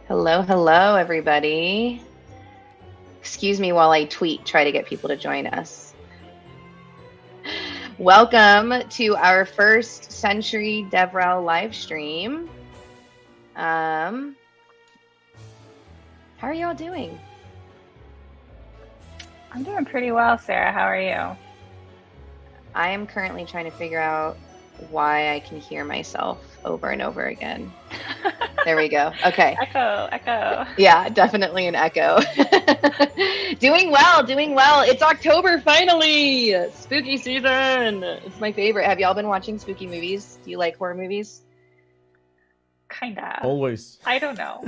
Hello, hello, everybody. Excuse me while I try to get people to join us. Welcome to our first Sentry DevRel live stream. How are y'all doing? I'm doing pretty well, Sarah. How are you? I am currently trying to figure out why I can hear myself over and over again. There we go. Okay. Echo. Yeah, definitely an echo. Doing well, doing well. It's October finally. Spooky season. It's my favorite. Have y'all been watching spooky movies? Do you like horror movies? Kinda. Always. I don't know.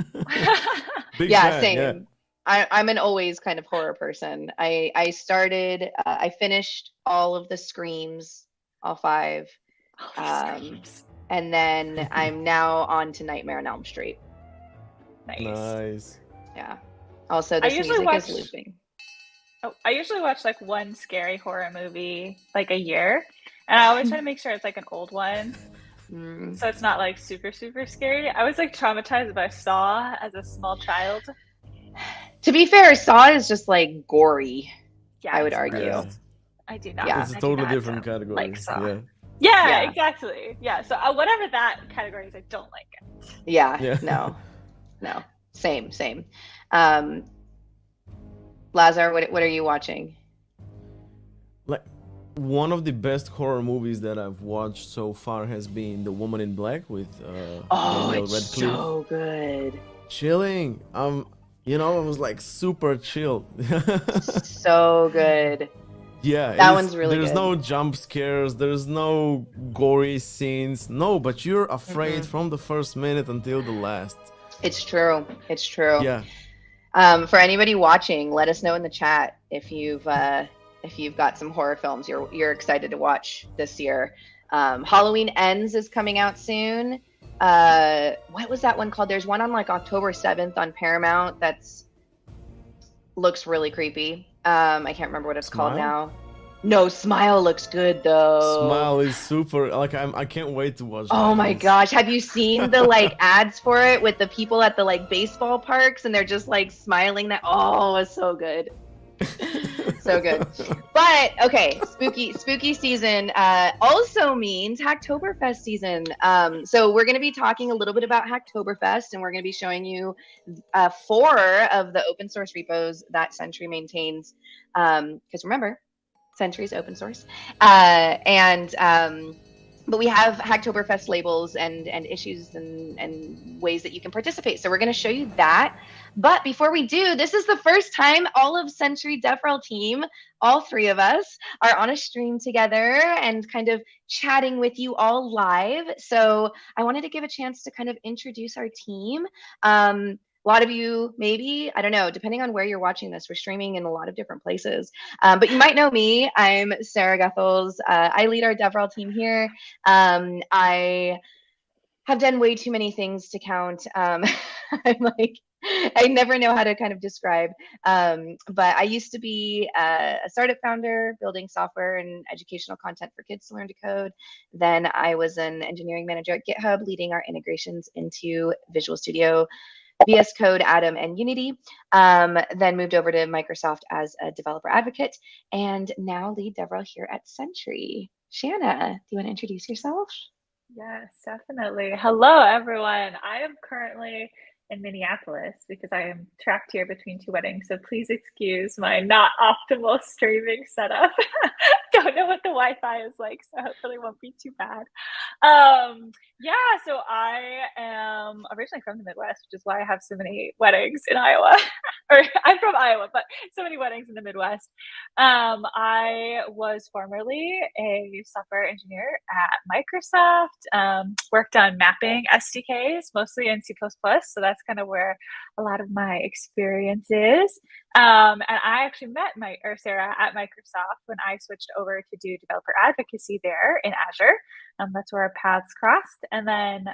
Big Yeah, fan, same. yeah. I'm an always kind of horror person. I finished all of the Screams, all 5. Screams. And then I'm now on to Nightmare on Elm Street. Nice. Yeah. Also, this music is looping. I usually watch like one scary horror movie like a year, and I always try to make sure it's like an old one, so it's not like super scary. I was like traumatized by Saw as a small child. To be fair, Saw is just like gory. Yeah, I would argue. Yeah. I do not. Yeah. It's a totally different category. Like Saw. Yeah. Yeah, exactly. Yeah, so whatever that category is, I don't like it. Yeah. No. Same. Lazar, what are you watching? Like, one of the best horror movies that I've watched so far has been The Woman in Black with Daniel it's Radcliffe. so good. Chilling. It was like super chill. So good. Yeah, that one's really there's good. no jump scares, there's no gory scenes, but you're afraid from the first minute until the last. It's true. Yeah. For anybody watching, let us know in the chat if you've got some horror films you're excited to watch this year. Halloween Ends is coming out soon. What was that one called? There's one on like October 7th on Paramount that's looks really creepy. I can't remember what it's called now. No, Smile looks good though. Smile is super. Like I can't wait to watch. Oh my gosh, have you seen the like ads for it with the people at the like baseball parks and they're just like smiling? It's so good. So good. But okay, spooky season also means Hacktoberfest season. So we're going to be talking a little bit about Hacktoberfest, and we're going to be showing you 4 of the open source repos that Sentry maintains. Because remember, Sentry is open source, but we have Hacktoberfest labels and issues and ways that you can participate. So we're going to show you that. But before we do, this is the first time all of Sentry DevRel team, all 3 of us, are on a stream together and kind of chatting with you all live. So I wanted to give a chance to kind of introduce our team. A lot of you, maybe, I don't know, depending on where you're watching this, we're streaming in a lot of different places. But you might know me. I'm Sarah Guthels. I lead our DevRel team here. I have done way too many things to count. I'm like, I never know how to kind of describe. But I used to be a startup founder building software and educational content for kids to learn to code. Then I was an engineering manager at GitHub, leading our integrations into Visual Studio, VS Code, Atom, and Unity. Then moved over to Microsoft as a developer advocate, and now lead DevRel here at Sentry. Shana, do you want to introduce yourself? Yes, definitely. Hello, everyone. I am currently in Minneapolis because I am trapped here between 2 weddings. So please excuse my not optimal streaming setup. Don't know what the Wi-Fi is like, so hopefully it won't be too bad. So I am originally from the Midwest, which is why I have so many weddings in Iowa. Or I'm from Iowa, but so many weddings in the Midwest. I was formerly a software engineer at Microsoft, worked on mapping SDKs, mostly in C++. So that's kind of where a lot of my experience is. And I actually met Sarah at Microsoft when I switched over to do developer advocacy there in Azure. That's where our paths crossed. And then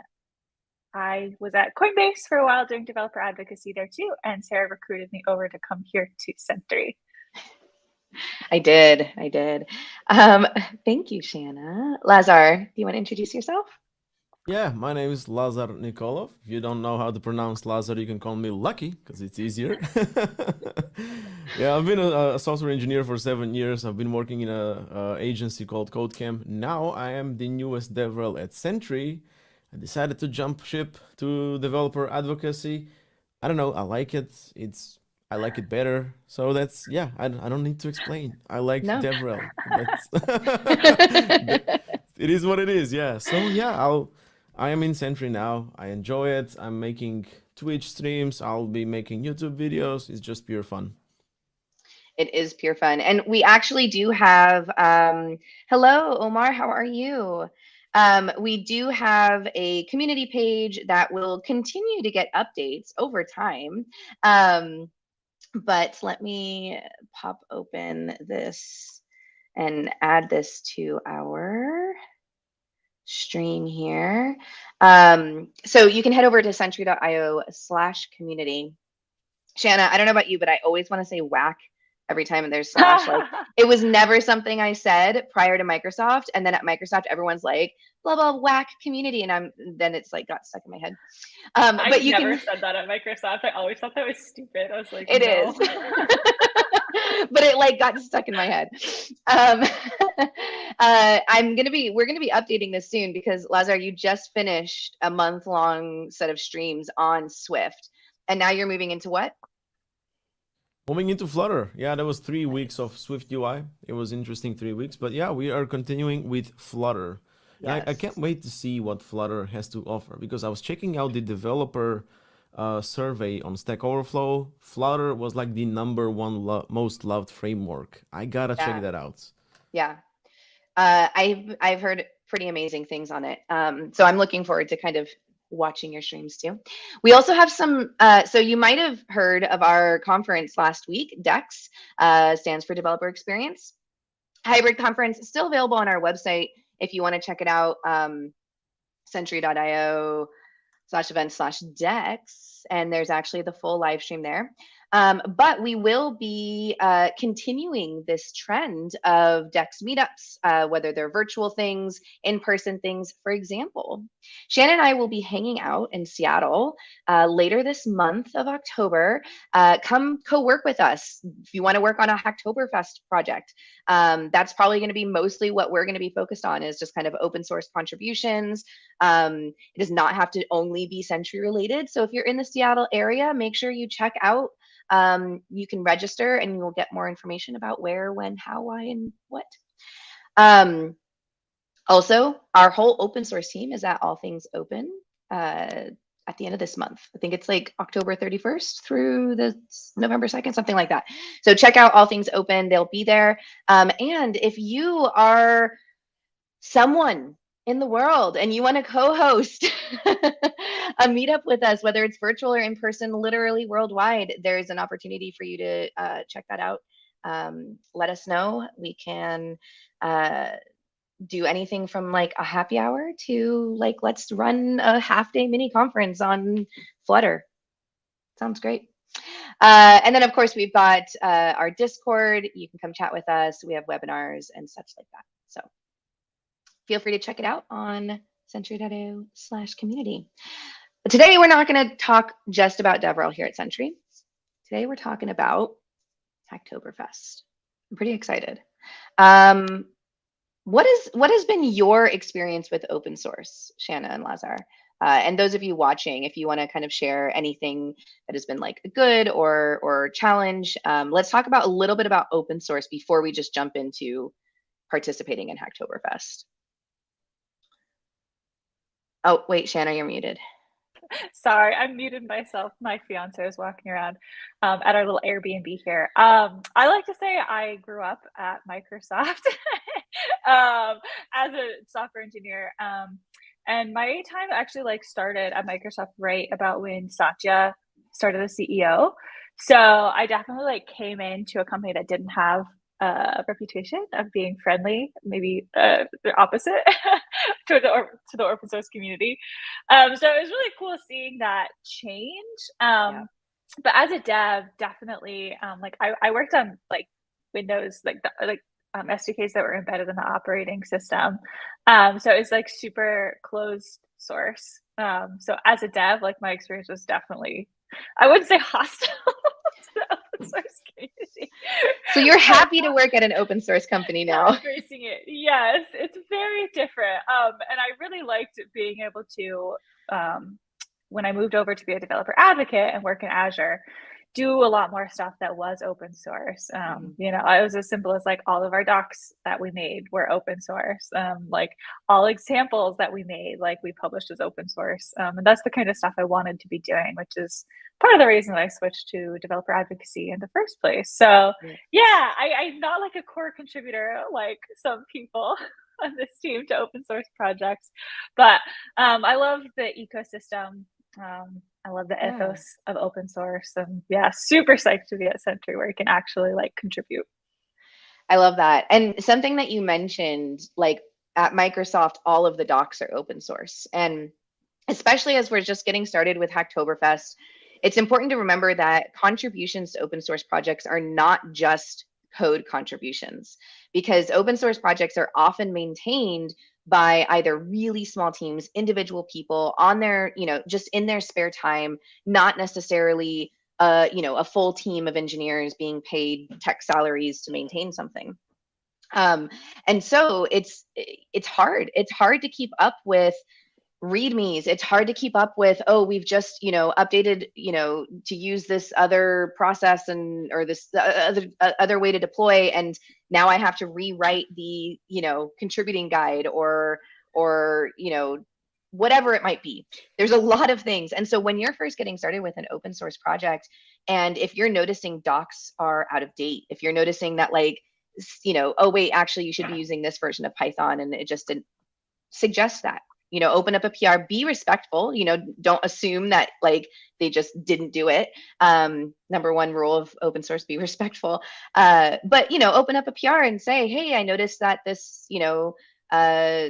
I was at Coinbase for a while doing developer advocacy there too. And Sarah recruited me over to come here to Sentry. I did. Thank you, Shana. Lazar, do you want to introduce yourself? Yeah, my name is Lazar Nikolov. If you don't know how to pronounce Lazar, you can call me Lucky because it's easier. Yeah, I've been a software engineer for 7 years. I've been working in a agency called CodeCamp. Now I am the newest DevRel at Sentry. I decided to jump ship to developer advocacy. I don't know. I like it. I like it better. So that's yeah. I don't need to explain. I like No. DevRel. That's it is what it is. Yeah. So yeah, I am in Sentry now. I enjoy it. I'm making Twitch streams. I'll be making YouTube videos. It's just pure fun. It is pure fun. And we actually do have, hello, Omar, how are you? We do have a community page that will continue to get updates over time. But let me pop open this and add this to our stream here. So you can head over to sentry.io/community. Shana, I don't know about you, but I always want to say whack every time there's slash. Like, it was never something I said prior to Microsoft, and then at Microsoft, everyone's like blah blah whack community, and then it's like got stuck in my head. But you never said that at Microsoft. I always thought that was stupid. I was like, it no. is. But it like got stuck in my head. We're gonna be updating this soon because Lazar, you just finished a month-long set of streams on Swift, and now you're moving into what? Moving into Flutter. Yeah, that was 3 weeks of Swift UI. It was interesting 3 weeks, but yeah, we are continuing with Flutter. Yes. I can't wait to see what Flutter has to offer because I was checking out the developer survey on Stack Overflow. Flutter was like the #1 most loved framework. I gotta check that out. Yeah, I've heard pretty amazing things on it. So I'm looking forward to kind of watching your streams too. We also have some, so you might have heard of our conference last week. DEX stands for Developer Experience. Hybrid conference is still available on our website if you want to check it out. Sentry.io/events/DEX, and there's actually the full live stream there. But we will be continuing this trend of DEX meetups, whether they're virtual things, in-person things. For example, Shannon and I will be hanging out in Seattle later this month of October. Come co-work with us if you want to work on a Hacktoberfest project. That's probably going to be mostly what we're going to be focused on, is just kind of open source contributions. It does not have to only be Sentry related. So if you're in the Seattle area, make sure you check out. You can register and you'll get more information about where, when, how, why, and what. Also, our whole open source team is at All Things Open at the end of this month. I think it's like October 31st through the November 2nd, something like that. So check out All Things Open. They'll be there. And if you are someone in the world and you want to co-host a meetup with us, whether it's virtual or in person, literally worldwide, there's an opportunity for you to check that out. Let us know. We can do anything from like a happy hour to like, let's run a half-day mini conference on Flutter. Sounds great. And then of course we've got our Discord. You can come chat with us. We have webinars and such like that. So feel free to check it out on sentry.io/community. But today we're not going to talk just about DevRel here at Sentry. Today we're talking about Hacktoberfest. I'm pretty excited. What has been your experience with open source, Shana and Lazar? And those of you watching, if you want to kind of share anything that has been like a good or challenge, let's talk about a little bit about open source before we just jump into participating in Hacktoberfest. Oh, wait, Shana, you're muted. Sorry, I muted myself. My fiance is walking around at our little Airbnb here. I like to say I grew up at Microsoft as a software engineer. And my time actually like started at Microsoft right about when Satya started as CEO. So I definitely like came into a company that didn't have a reputation of being friendly, maybe the opposite to the open source community. So it was really cool seeing that change. But as a dev, definitely, like I worked on like Windows, like SDKs that were embedded in the operating system. So it's like super closed source. So as a dev, like my experience was definitely, I wouldn't say hostile to the open source community. So you're happy to work at an open source company now. Embracing it. Yes, it's very different. And I really liked being able to, when I moved over to be a developer advocate and work in Azure, do a lot more stuff that was open source. You know, it was as simple as like all of our docs that we made were open source. Like all examples that we made, like we published as open source. And that's the kind of stuff I wanted to be doing, which is part of the reason that I switched to developer advocacy in the first place. So yeah, I'm not like a core contributor like some people on this team to open source projects, but I love the ecosystem. I love the ethos of open source, and yeah, super psyched to be at Sentry where you can actually like contribute. I love that. And something that you mentioned, like at Microsoft, all of the docs are open source. And especially as we're just getting started with Hacktoberfest, it's important to remember that contributions to open source projects are not just code contributions, because open source projects are often maintained by either really small teams, individual people on their, you know, just in their spare time, not necessarily, you know, a full team of engineers being paid tech salaries to maintain something. And so it's hard. It's hard to keep up with readmes. It's hard to keep up with, oh, we've just, you know, updated, you know, to use this other process and or this other way to deploy, and now I have to rewrite the, you know, contributing guide or you know, whatever it might be. There's a lot of things. And so when you're first getting started with an open source project, and if you're noticing docs are out of date, if you're noticing that, like, you know, oh wait, actually you should be using this version of Python and it just didn't, suggest that. You know, open up a PR, be respectful, you know, don't assume that like they just didn't do it. Number one rule of open source, be respectful. But, you know, open up a PR and say, hey, I noticed that this, you know,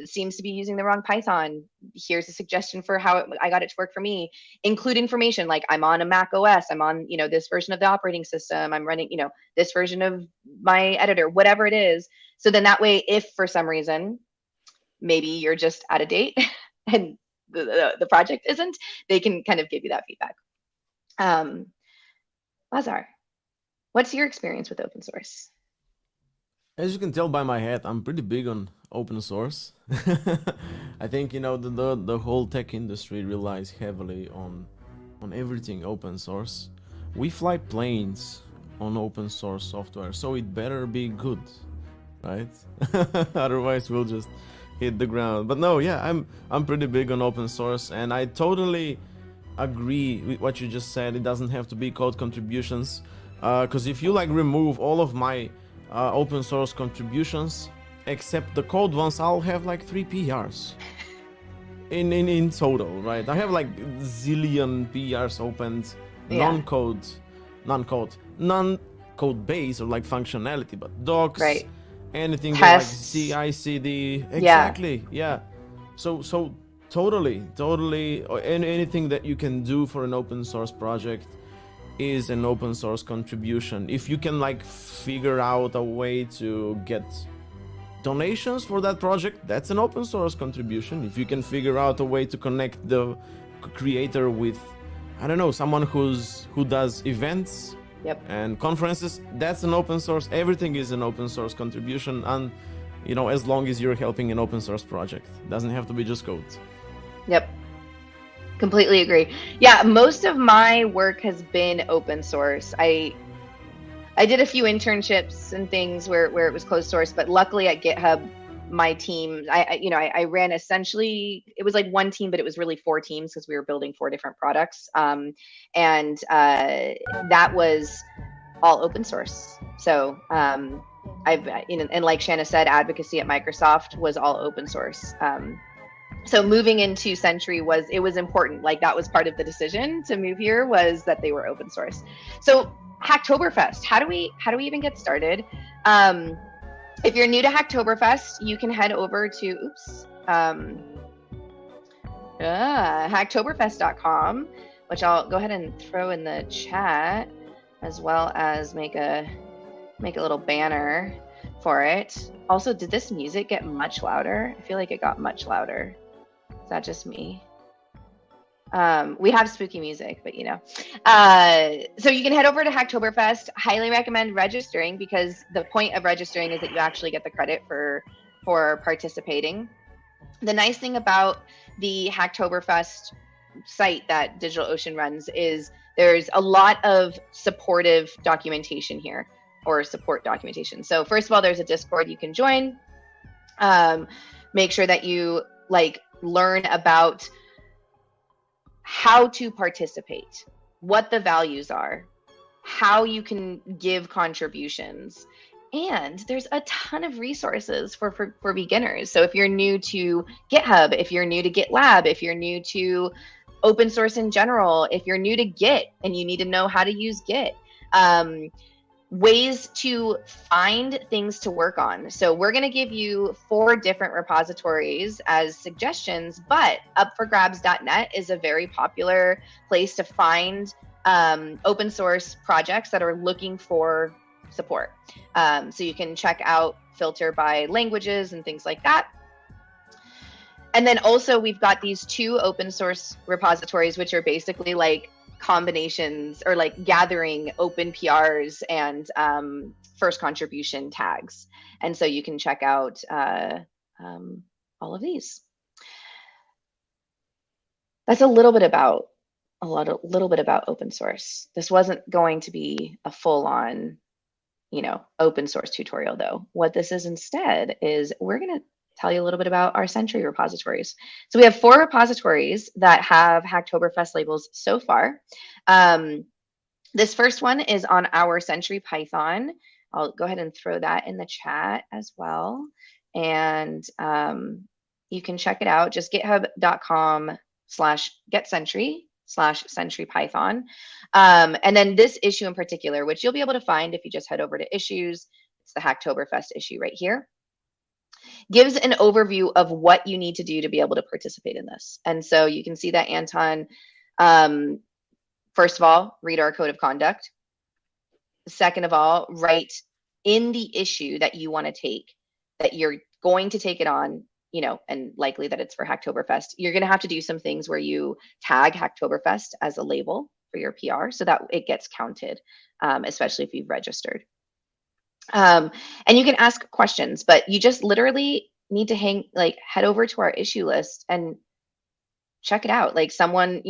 seems to be using the wrong Python. Here's a suggestion for how I got it to work for me. Include information like I'm on a Mac OS, I'm on, you know, this version of the operating system, I'm running, you know, this version of my editor, whatever it is. So then that way, if for some reason, maybe you're just out of date and the project isn't, they can kind of give you that feedback. Lazar, what's your experience with open source? As you can tell by my hat, I'm pretty big on open source. I think, you know, the whole tech industry relies heavily on everything open source. We fly planes on open source software, so it better be good, right? Otherwise we'll just hit the ground. But no, yeah, I'm pretty big on open source, and I totally agree with what you just said. It doesn't have to be code contributions, because if you like remove all of my open source contributions except the code ones, I'll have like 3 PRs in total, right? I have like zillion PRs opened, non-code base or like functionality, but docs, right? Anything like CI/CD, exactly, yeah. So totally, anything that you can do for an open source project is an open source contribution. If you can like figure out a way to get donations for that project, that's an open source contribution. If you can figure out a way to connect the creator with, I don't know, someone who does events. Yep. And conferences, that's an open source. Everything is an open source contribution, and you know, as long as you're helping an open source project, it doesn't have to be just code. Yep, completely agree. Yeah, most of my work has been open source. I did a few internships and things where it was closed source, but luckily at GitHub, my team, I ran essentially, it was like one team, but it was really 4 teams because we were building 4 different products. And that was all open source. So I've, you know, and like Shana said, advocacy at Microsoft was all open source. So moving into Sentry was important. Like that was part of the decision to move here, was that they were open source. So Hacktoberfest, how do we even get started? If you're new to Hacktoberfest, you can head over to hacktoberfest.com, which I'll go ahead and throw in the chat, as well as make a little banner for it. Also, did this music get much louder? I feel like it got much louder. Is that just me? We have spooky music, but you know. So you can head over to Hacktoberfest. Highly recommend registering, because the point of registering is that you actually get the credit for participating. The nice thing about the Hacktoberfest site that DigitalOcean runs is there's a lot of supportive documentation here, or support documentation. So first of all, there's a Discord you can join. Make sure that you learn about how to participate, what the values are, how you can give contributions. And there's a ton of resources for beginners. So if you're new to GitHub, if you're new to GitLab, if you're new to open source in general, if you're new to Git and you need to know how to use Git, ways to find things to work on. So we're going to give you 4 different repositories as suggestions, but upforgrabs.net is a very popular place to find open source projects that are looking for support. So you can check out, filter by languages and things like that. And then also we've got these 2 open source repositories, which are basically like combinations, or like gathering open PRs and first contribution tags. And so you can check out all of these. That's a little bit about open source. This wasn't going to be a full-on, open source tutorial though. What this is instead is we're going to tell you a little bit about our Sentry repositories. So we have 4 repositories that have Hacktoberfest labels so far. This first one is on our Sentry Python. I'll go ahead and throw that in the chat as well. And you can check it out, just github.com/getsentry/SentryPython. And then this issue in particular, which you'll be able to find if you just head over to issues, it's the Hacktoberfest issue right here, gives an overview of what you need to do to be able to participate in this. And so you can see that Anton, first of all, read our code of conduct. Second of all, write in the issue that you want to take, that you're going to take it on, and likely that it's for Hacktoberfest. You're going to have to do some things where you tag Hacktoberfest as a label for your PR so that it gets counted, especially if you've registered. And you can ask questions, but you just literally need to head over to our issue list and check it out. Like someone,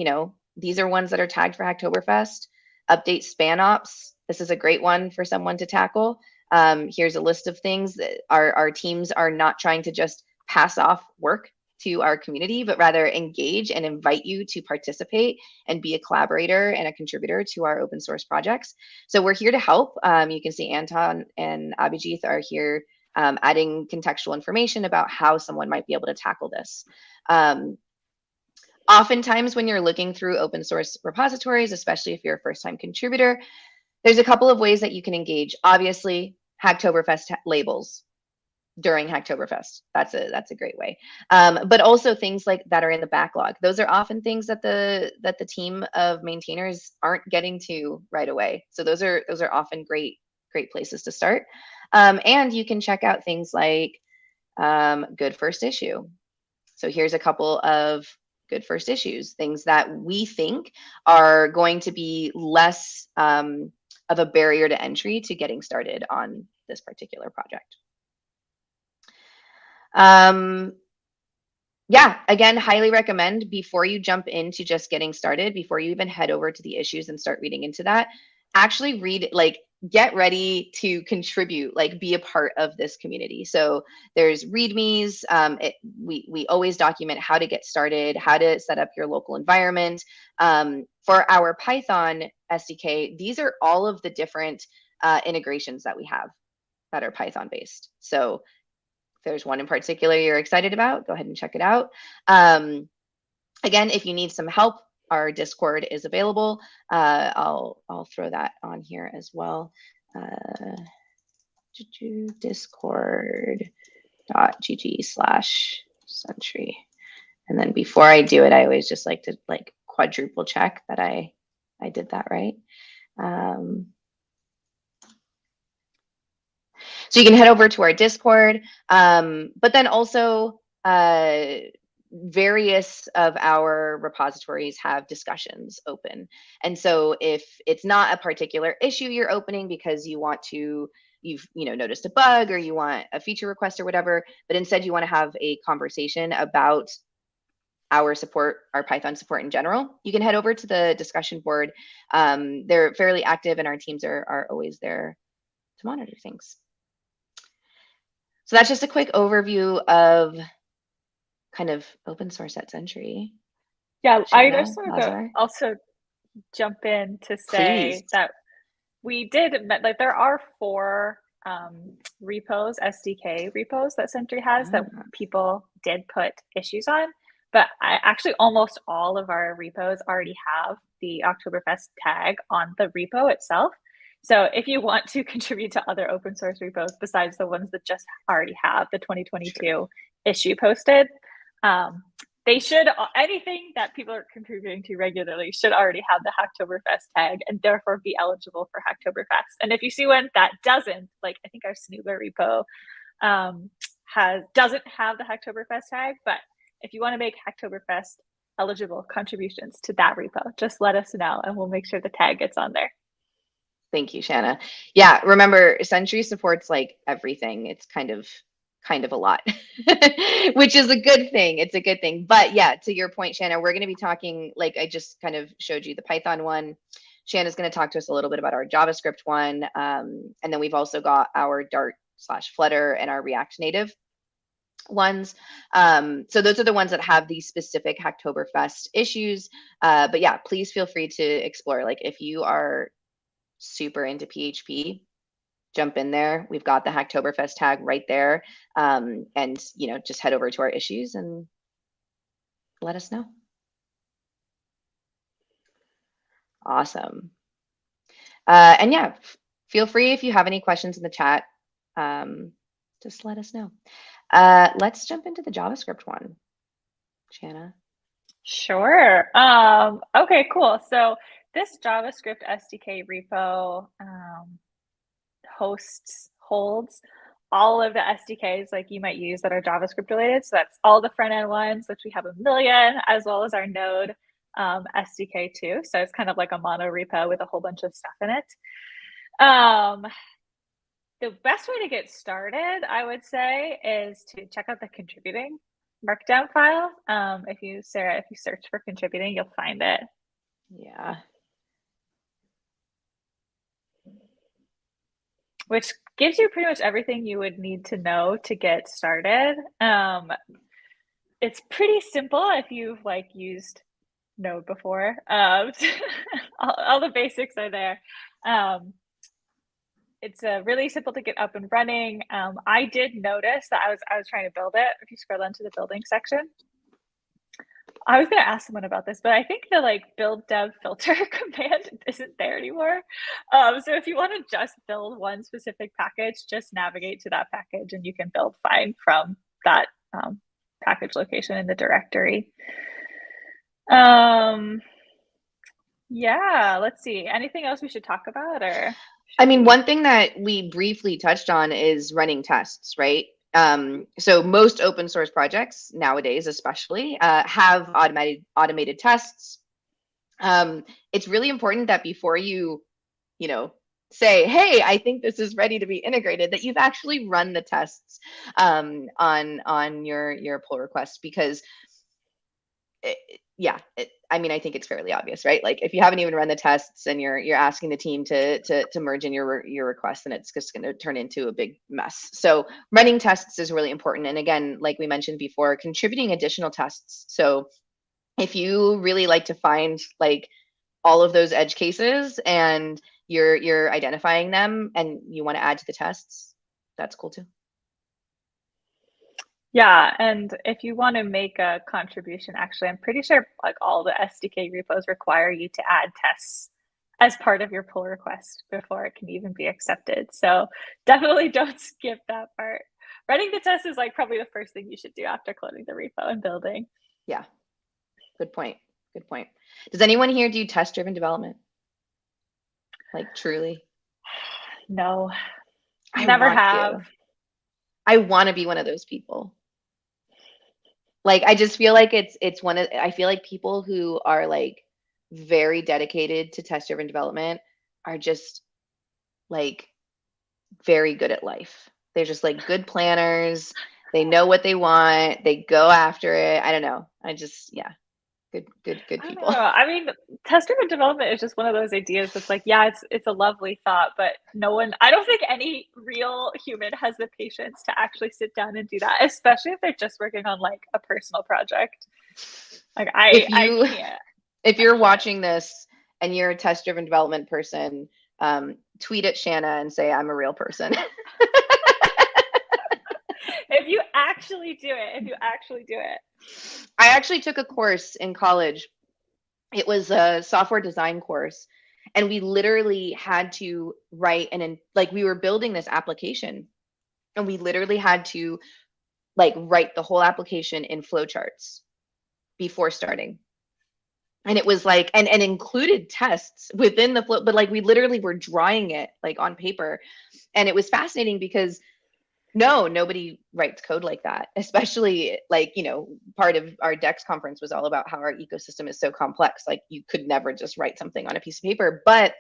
these are ones that are tagged for Hacktoberfest. Update span ops. This is a great one for someone to tackle. Here's a list of things that our teams are not trying to just pass off work to our community, but rather engage and invite you to participate and be a collaborator and a contributor to our open source projects. So we're here to help. You can see Anton and Abhijit are here adding contextual information about how someone might be able to tackle this. Oftentimes when you're looking through open source repositories, especially if you're a first-time contributor, there's a couple of ways that you can engage. Obviously, Hacktoberfest labels during Hacktoberfest. That's a great way. But also things like that are in the backlog. Those are often things that the team of maintainers aren't getting to right away. So those are often great places to start. And you can check out things like good first issue. So here's a couple of good first issues, things that we think are going to be less of a barrier to entry to getting started on this particular project. Yeah, again, highly recommend before you jump into just getting started, before you even head over to the issues and start reading into that, actually read, get ready to contribute, be a part of this community. So there's readmes. We always document how to get started, how to set up your local environment. For our Python SDK, these are all of the different integrations that we have that are Python based. So if there's one in particular you're excited about, go ahead and check it out. Again, if you need some help, our Discord is available. I'll throw that on here as well. Discord.gg/Sentry. And then before I do it, I always just like to quadruple check that I did that right. So you can head over to our Discord, but then also various of our repositories have discussions open. And so if it's not a particular issue you're opening because you want to, you've noticed a bug or you want a feature request or whatever, but instead you want to have a conversation about our support, our Python support in general, you can head over to the discussion board. They're fairly active and our teams are always there to monitor things. So that's just a quick overview of kind of open source at Sentry. Yeah, Shana, I just wanted to Lazar? also jump in to say Please. that we did, like, there are 4 repos, SDK repos that Sentry has that people did put issues on, but actually almost all of our repos already have the Hacktoberfest tag on the repo itself. So if you want to contribute to other open source repos besides the ones that just already have the 2022 issue posted, they should, anything that people are contributing to regularly should already have the Hacktoberfest tag and therefore be eligible for Hacktoberfest. And if you see one that doesn't, like I think our Snoobler repo doesn't have the Hacktoberfest tag, but if you want to make Hacktoberfest eligible contributions to that repo, just let us know and we'll make sure the tag gets on there. Thank you, Shana. Yeah, remember, Sentry supports like everything. It's kind of a lot, which is a good thing. It's a good thing. But yeah, to your point, Shana, we're going to be talking, like I just kind of showed you the Python one. Shana's going to talk to us a little bit about our JavaScript one. And then we've also got our Dart/Flutter and our React Native ones. So those are the ones that have these specific Hacktoberfest issues. But yeah, please feel free to explore. Like if you are super into PHP, jump in there. We've got the Hacktoberfest tag right there. And just head over to our issues and let us know. Awesome. And yeah, feel free if you have any questions in the chat, just let us know. Let's jump into the JavaScript one. Shana. Sure. Okay, cool. So this JavaScript SDK repo holds all of the SDKs like you might use that are JavaScript related. So that's all the front end ones, which we have 1 million, as well as our Node SDK too. So it's kind of like a mono repo with a whole bunch of stuff in it. The best way to get started, I would say, is to check out the contributing markdown file. If you search for contributing, you'll find it. Yeah. Which gives you pretty much everything you would need to know to get started. It's pretty simple if you've used Node before. All the basics are there. It's really simple to get up and running. I did notice that I was trying to build it. If you scroll down to the building section, I was going to ask someone about this, but I think the build dev filter command isn't there anymore. So if you want to just build one specific package, just navigate to that package and you can build fine from that package location in the directory. Yeah, let's see. Anything else we should talk about, or? I mean, one thing that we briefly touched on is running tests, right? So most open source projects nowadays, especially, have automated tests. It's really important that before you say, hey, I think this is ready to be integrated, that you've actually run the tests on your pull request, because I mean, I think it's fairly obvious, right? Like if you haven't even run the tests and you're asking the team to merge in your request, then it's just going to turn into a big mess. So running tests is really important. And again, like we mentioned before, contributing additional tests. So if you really like to find all of those edge cases and you're identifying them and you want to add to the tests, that's cool too. Yeah, and if you want to make a contribution, actually, I'm pretty sure all the SDK repos require you to add tests as part of your pull request before it can even be accepted. So definitely don't skip that part. Running the test is probably the first thing you should do after cloning the repo and building. Yeah, good point. Good point. Does anyone here do test-driven development? Truly? No, I never have. I want to be one of those people. Like, I just feel like it's one of, I feel like people who are like very dedicated to test-driven development are just like very good at life. They're just like good planners. They know what they want. They go after it. I don't know. Yeah, good I people. don't know. I mean, test-driven development is just one of those ideas that's like, yeah, it's a lovely thought, but I don't think any real human has the patience to actually sit down and do that, especially if they're just working on like a personal project. Like I can't. If you're watching this and you're a test-driven development person, tweet at Shana and say, I'm a real person. If you actually do it. I actually took a course in college. It was a software design course. And we literally had to write like we were building this application and we literally had to like write the whole application in flowcharts before starting. And it was like, and included tests within the flow, but like we literally were drawing it like on paper. And it was fascinating because nobody writes code like that, especially like, part of our DEX conference was all about how our ecosystem is so complex. Like you could never just write something on a piece of paper. But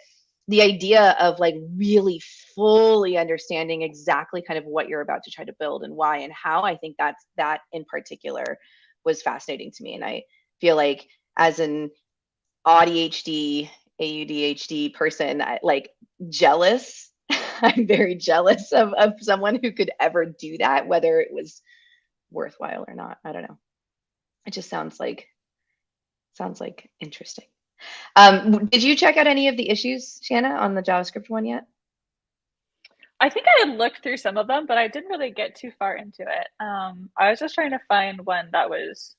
the idea of like really fully understanding exactly kind of what you're about to try to build and why and how, I think that in particular was fascinating to me. And I feel like as an ADHD, AUDHD person, like jealous. I'm very jealous of someone who could ever do that, whether it was worthwhile or not. I don't know. It just sounds like interesting. Did you check out any of the issues, Shana, on the JavaScript one yet? I think I had looked through some of them, but I didn't really get too far into it. I was just trying to find one that was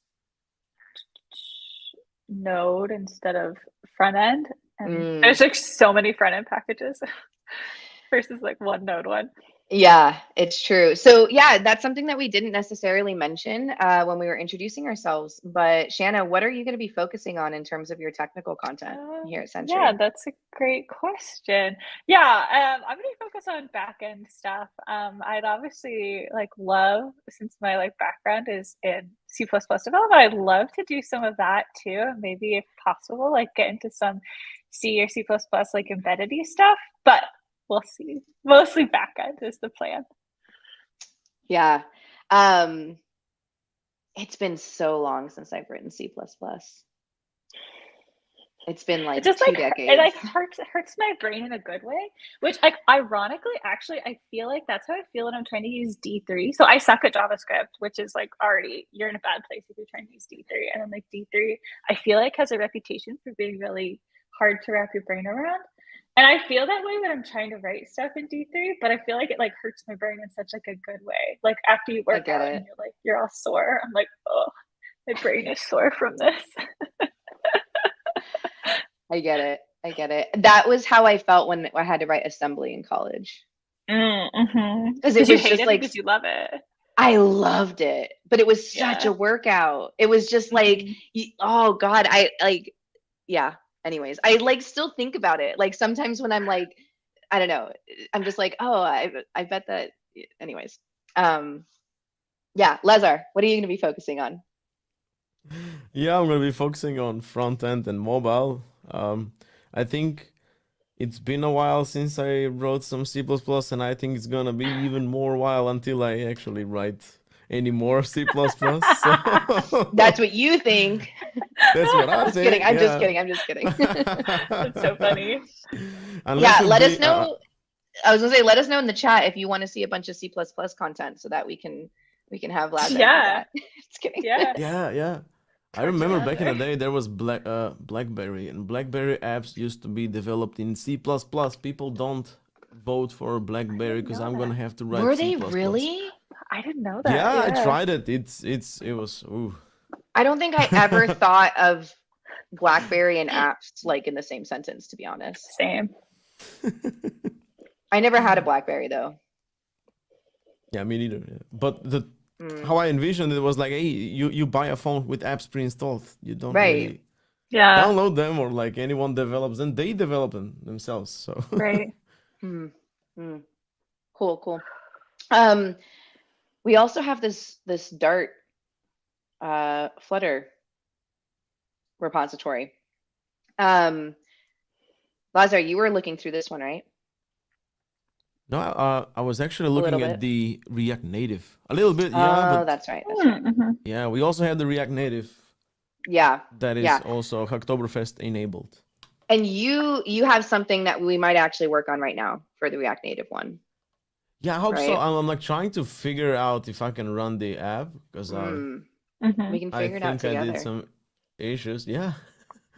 Node instead of front end. And there's like so many front end packages versus like one Node one. Yeah, it's true. So yeah, that's something that we didn't necessarily mention when we were introducing ourselves. But Shana, what are you going to be focusing on in terms of your technical content here at Sentry? Yeah, that's a great question. Yeah, I'm going to focus on backend stuff. I'd obviously like love, since my like background is in C++ development, I'd love to do some of that too. Maybe if possible, like get into some C or C++ like embedded-y stuff. But we'll see. Mostly backend is the plan. Yeah. It's been so long since I've written C++. It's been like just 2 decades. It like hurts my brain in a good way, which like ironically, actually, I feel like that's how I feel when I'm trying to use D3. So I suck at JavaScript, which is like already, you're in a bad place if you're trying to use D3. And then like D3, I feel like has a reputation for being really hard to wrap your brain around. And I feel that way when I'm trying to write stuff in D3, but I feel like it like hurts my brain in such like a good way. Like after you work out and you're all sore, I'm like, oh, my brain is sore from this. I get it. That was how I felt when I had to write assembly in college. Because it was just like, because you love it. I loved it, but it was such a workout. It was just like, oh God, anyways, I like still think about it. Like sometimes when I'm like, I don't know, I'm just like, oh, I bet that, anyways. Yeah, Lazar, what are you going to be focusing on? Yeah, I'm going to be focusing on front end and mobile. I think it's been a while since I wrote some C++, and I think it's going to be even more while until I actually write any more C++. So that's what you think. That's what I think. I'm just kidding. That's so funny. Let us know. I was going to say, let us know in the chat if you want to see a bunch of C++ content so that we can have Lazar. Yeah. Just kidding. Yeah. I remember back in the day there was BlackBerry, and BlackBerry apps used to be developed in C++. People don't vote for BlackBerry because I'm gonna have to write C++. Were they really? I didn't know that. Yeah, I tried it. It was. Ooh. I don't think I ever thought of BlackBerry and apps like in the same sentence, to be honest. Same. I never had a BlackBerry though. Yeah, me neither. Yeah. But how I envisioned it was like, hey, you buy a phone with apps pre-installed. You don't really download them, or like anyone develops, and they develop them themselves. So right. Cool. We also have this Dart Flutter repository. Lazar, you were looking through this one, right? No, I was actually A little looking at bit. the React Native. A little bit, Oh, yeah, but that's right. That's right. yeah, we also have the React Native Yeah. that is Yeah. also Hacktoberfest enabled. And you have something that we might actually work on right now for the React Native one. Yeah, I hope so. Right? I'm like trying to figure out if I can run the app because We can I figure it out think I together. did some issues. Yeah.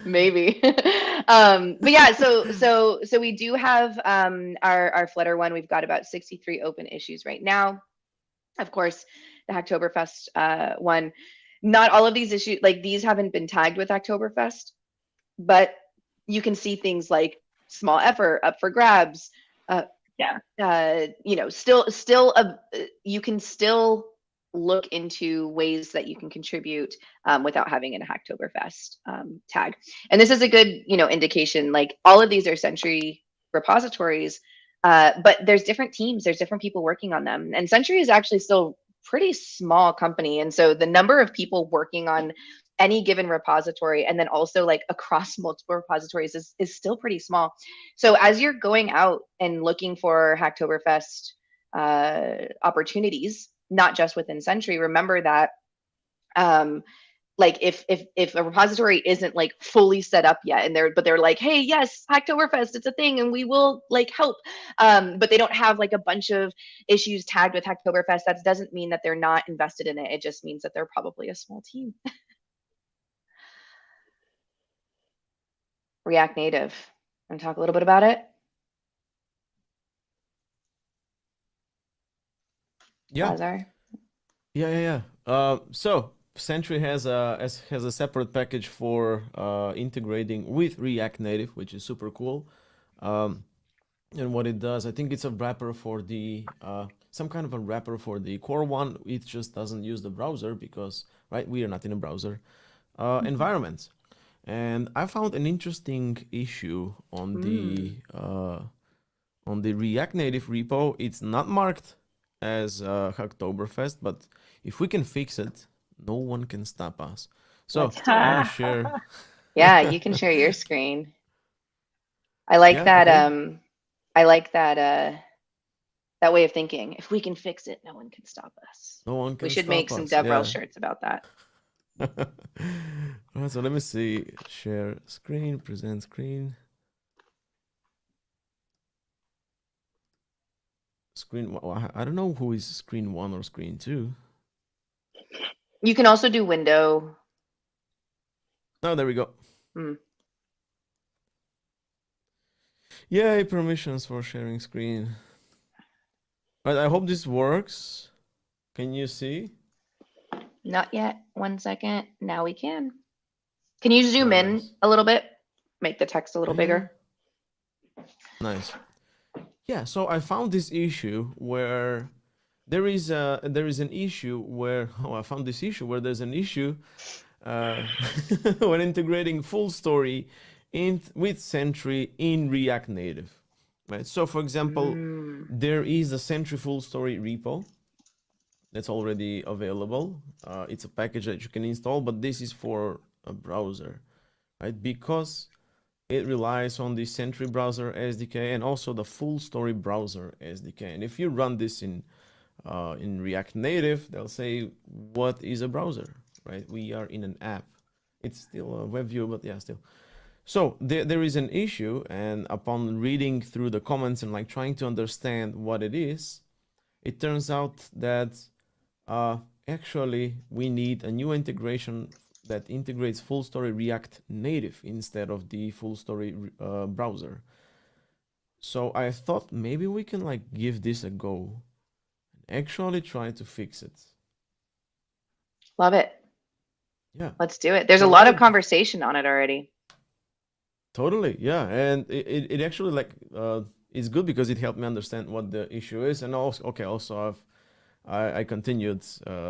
Maybe. But yeah, so we do have our Flutter one. We've got about 63 open issues right now. Of course, the Hacktoberfest one. Not all of these issues, like these haven't been tagged with Hacktoberfest, but you can see things like small effort, up for grabs. You know, you can still look into ways that you can contribute without having a Hacktoberfest tag. And this is a good, you know, indication. Like all of these are Sentry repositories, but there's different teams, there's different people working on them. And Sentry is actually still pretty small company. And so the number of people working on any given repository and then also like across multiple repositories is still pretty small. So as you're going out and looking for Hacktoberfest opportunities, not just within Sentry, remember that like if a repository isn't like fully set up yet and they're like, hey, yes, Hacktoberfest, it's a thing and we will like help, but they don't have like a bunch of issues tagged with Hacktoberfest, that doesn't mean that they're not invested in it. It just means that they're probably a small team. React Native. Want to talk a little bit about it? Yeah. Lazar? Yeah. So Sentry has a separate package for integrating with React Native, which is super cool. And what it does, I think it's a wrapper for the some kind of a wrapper for the core one. It just doesn't use the browser because, right, we are not in a browser environment. And I found an interesting issue on the React Native repo. It's not marked as Hacktoberfest, but if we can fix it, no one can stop us. So I'm gonna share. Yeah, you can share your screen. I like Yeah, that. okay. I like that. That way of thinking. If we can fix it, no one can stop us. No one We can should make stop some us. DevRel Yeah. shirts about that. Alright, so let me see. Share screen, present screen. Screen. I don't know who is screen 1 or screen 2. You can also do window. Oh, there we go. Yay, permissions for sharing screen. Right, I hope this works. Can you see? Not yet. 1 second. Now we can. Can you zoom in Nice. a little bit? Make the text a little Yeah. bigger. Nice. Yeah, so I found this issue where there is an issue where I found this issue where there's an issue when integrating full story with Sentry in React Native. Right. So for example, there is a Sentry full story repo that's already available. It's a package that you can install, but this is for a browser, right? Because it relies on the Sentry browser SDK and also the full story browser SDK. And if you run this in React Native, they'll say, what is a browser, right? We are in an app. It's still a web view, but yeah, still. So there is an issue, and upon reading through the comments and like trying to understand what it is, it turns out that actually we need a new integration that integrates full story React Native instead of the full story browser. So I thought maybe we can like give this a go and actually try to fix it. Love it. Yeah. Let's do it. There's So a lot of conversation on it already. Totally, yeah, and it actually like it's good because it helped me understand what the issue is, and also I continued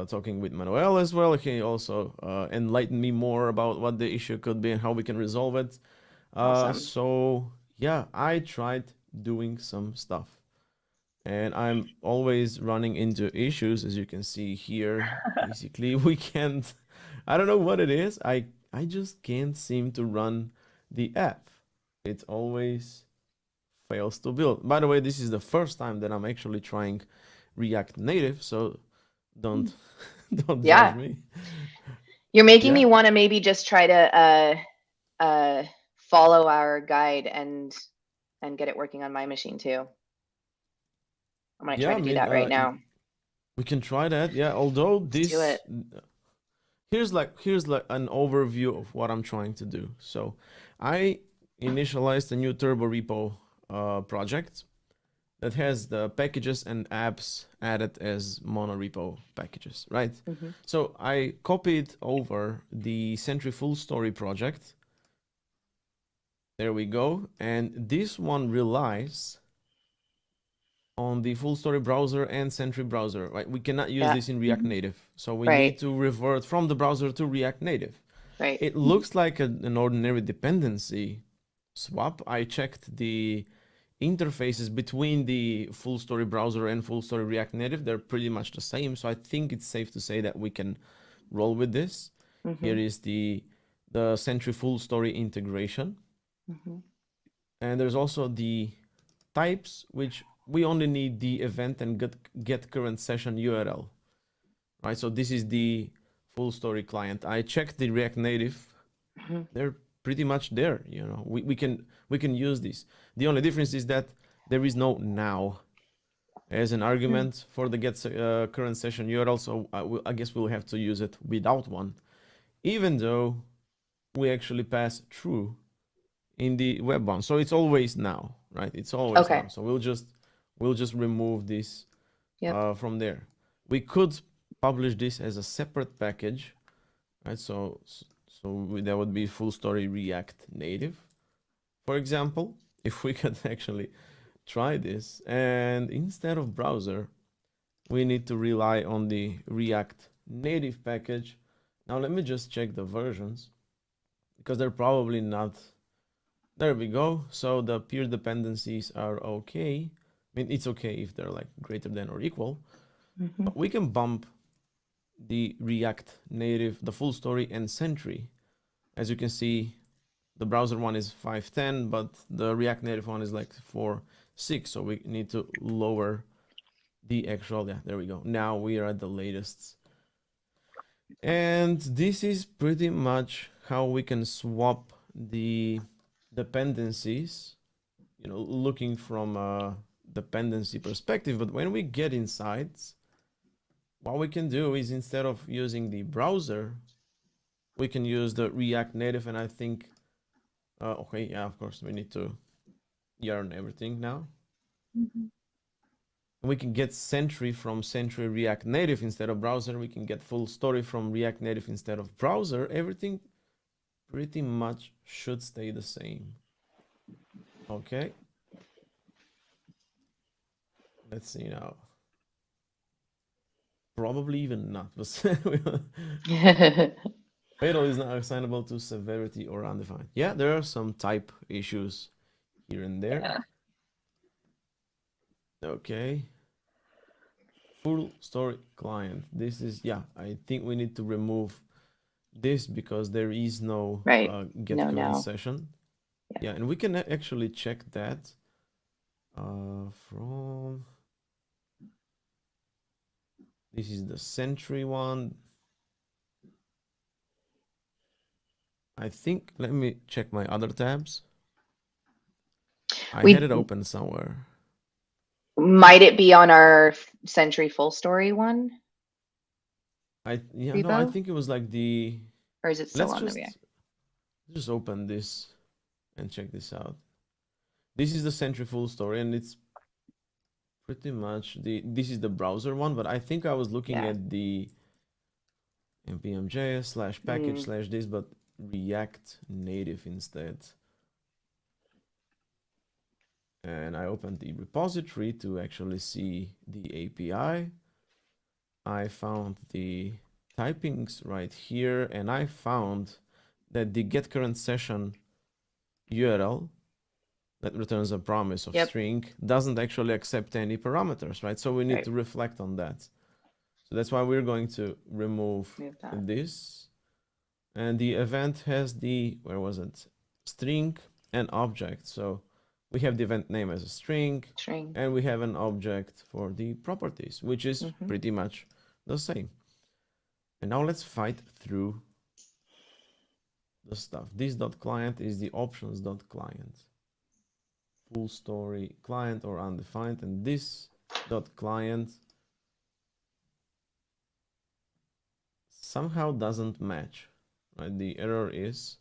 talking with Manuel as well. He also enlightened me more about what the issue could be and how we can resolve it. Awesome. So yeah, I tried doing some stuff, and I'm always running into issues, as you can see here. Basically, we can't I don't know what it is. I just can't seem to run the app. It always fails to build. By the way, this is the first time that I'm actually trying React Native, so don't don't Yeah. judge me. You're making Yeah. me want to maybe just try to follow our guide and get it working on my machine too. I'm gonna try to do that right now. We can try that. Yeah, although Let's do it. here's like an overview of what I'm trying to do. So I initialized a new turbo repo project that has the packages and apps added as monorepo packages, right? Mm-hmm. So I copied over the Sentry full story project. There we go. And this one relies on the full story browser and Sentry browser, right? We cannot use this in React Native. So we need to revert from the browser to React Native. Right. It looks like an ordinary dependency swap. I checked the interfaces between the full story browser and full story React Native. They're pretty much the same. So I think it's safe to say that we can roll with this. Mm-hmm. Here is the Sentry full story integration. Mm-hmm. And there's also the types, which we only need the event and get current session URL, right? So this is the full story client. I checked the React Native. Mm-hmm. They're pretty much there. You know, we can use this. The only difference is that there is no now as an argument for the get current session URL. So I guess we'll have to use it without one, even though we actually pass through in the web one. So it's always now, right? It's always now. So we'll just remove this from there. We could publish this as a separate package, right? So that would be full story React Native, for example. If we could actually try this, and instead of browser, we need to rely on the React Native package. Now let me just check the versions, because they're probably not. There we go. So the peer dependencies are okay. I mean, it's okay if they're like greater than or equal. Mm-hmm. But we can bump the React Native, the full story, and Sentry. As you can see, the browser one is 5.10, but the React Native one is like 4.6. So we need to lower the actual. Yeah, there we go. Now we are at the latest. And this is pretty much how we can swap the dependencies, you know, looking from a dependency perspective. But when we get inside, what we can do is, instead of using the browser, we can use the React Native. And I think, okay, yeah, of course, we need to yarn everything now. Mm-hmm. We can get Sentry from Sentry React Native instead of browser. We can get full story from React Native instead of browser. Everything pretty much should stay the same. Okay. Let's see now. Probably even not. Fatal is not assignable to severity or undefined. Yeah, there are some type issues here and there. Yeah. Okay. Full story client. This is, yeah, I think we need to remove this because there is no get current session. Yeah, and we can actually check that from, this is the Sentry one. I think, let me check my other tabs. I had it open somewhere. Might it be on our Sentry full story one? No, I think it was like the. Or is it still on the React? Just open this and check this out. This is the Sentry full story, and it's pretty much this is the browser one, but I think I was looking at the npm.js /package /this, but React Native instead. And I opened the repository to actually see the API. I found the typings right here, and I found that the get current session URL that returns a promise of string doesn't actually accept any parameters, right? So we need to reflect on that. So that's why we're going to remove this. And the event has the, where was it? String and object. So we have the event name as a string, and we have an object for the properties, which is pretty much the same. And now let's fight through the stuff. This .client is the options.client. Full story client or undefined, and this .client somehow doesn't match, right? The error is,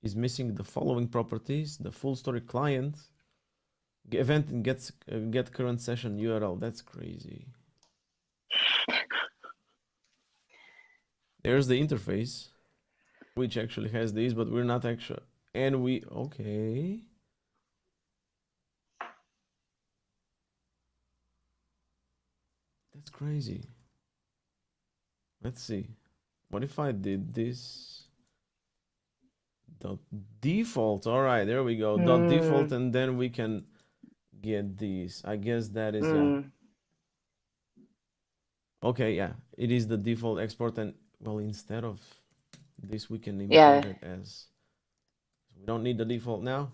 is missing the following properties: the full story client event and get current session URL. That's crazy. There's the interface, which actually has these, but we're not actually, and we, okay. That's crazy. Let's see. What if I did this? .default. All right, there we go. .default, and then we can get these. I guess that is, yeah. Okay, yeah. It is the default export, and well, instead of this, we can import it as. We don't need the default now.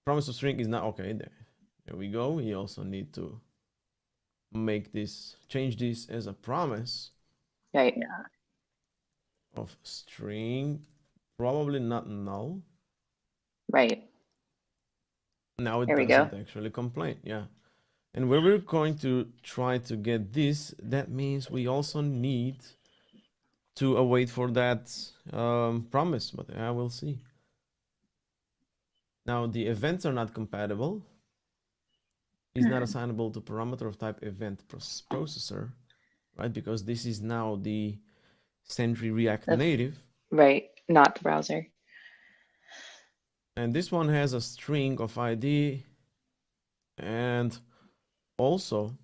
Promise of string is not okay. There we go. We also need to make this, change this as a promise. Right. Yeah. Of string, probably not null. Right. Now it doesn't actually complain. Yeah. And where we're going to try to get this, that means we also need to await for that promise, but I will see. Now the events are not compatible. Is not assignable to parameter of type event processor, right? Because this is now the Sentry React Native. Right, not the browser. And this one has a string of ID, and also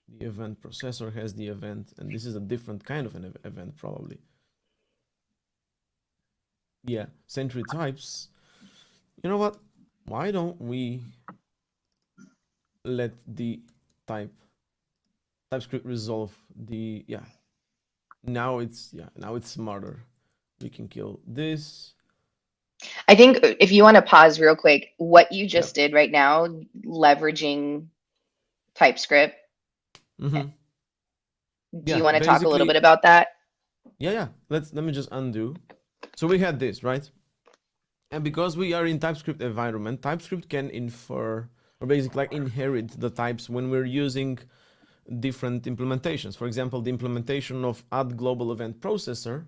the event processor has the event, and this is a different kind of an event probably. Yeah, Sentry types. You know what? Why don't we let the TypeScript resolve the, now it's smarter. We can kill this. I think if you want to pause real quick, what you just did right now, leveraging TypeScript. Do you want to talk a little bit about that? Yeah. Let me just undo. So we had this, right? And because we are in TypeScript environment, TypeScript can infer or basically like inherit the types when we're using different implementations. For example, the implementation of add global event processor,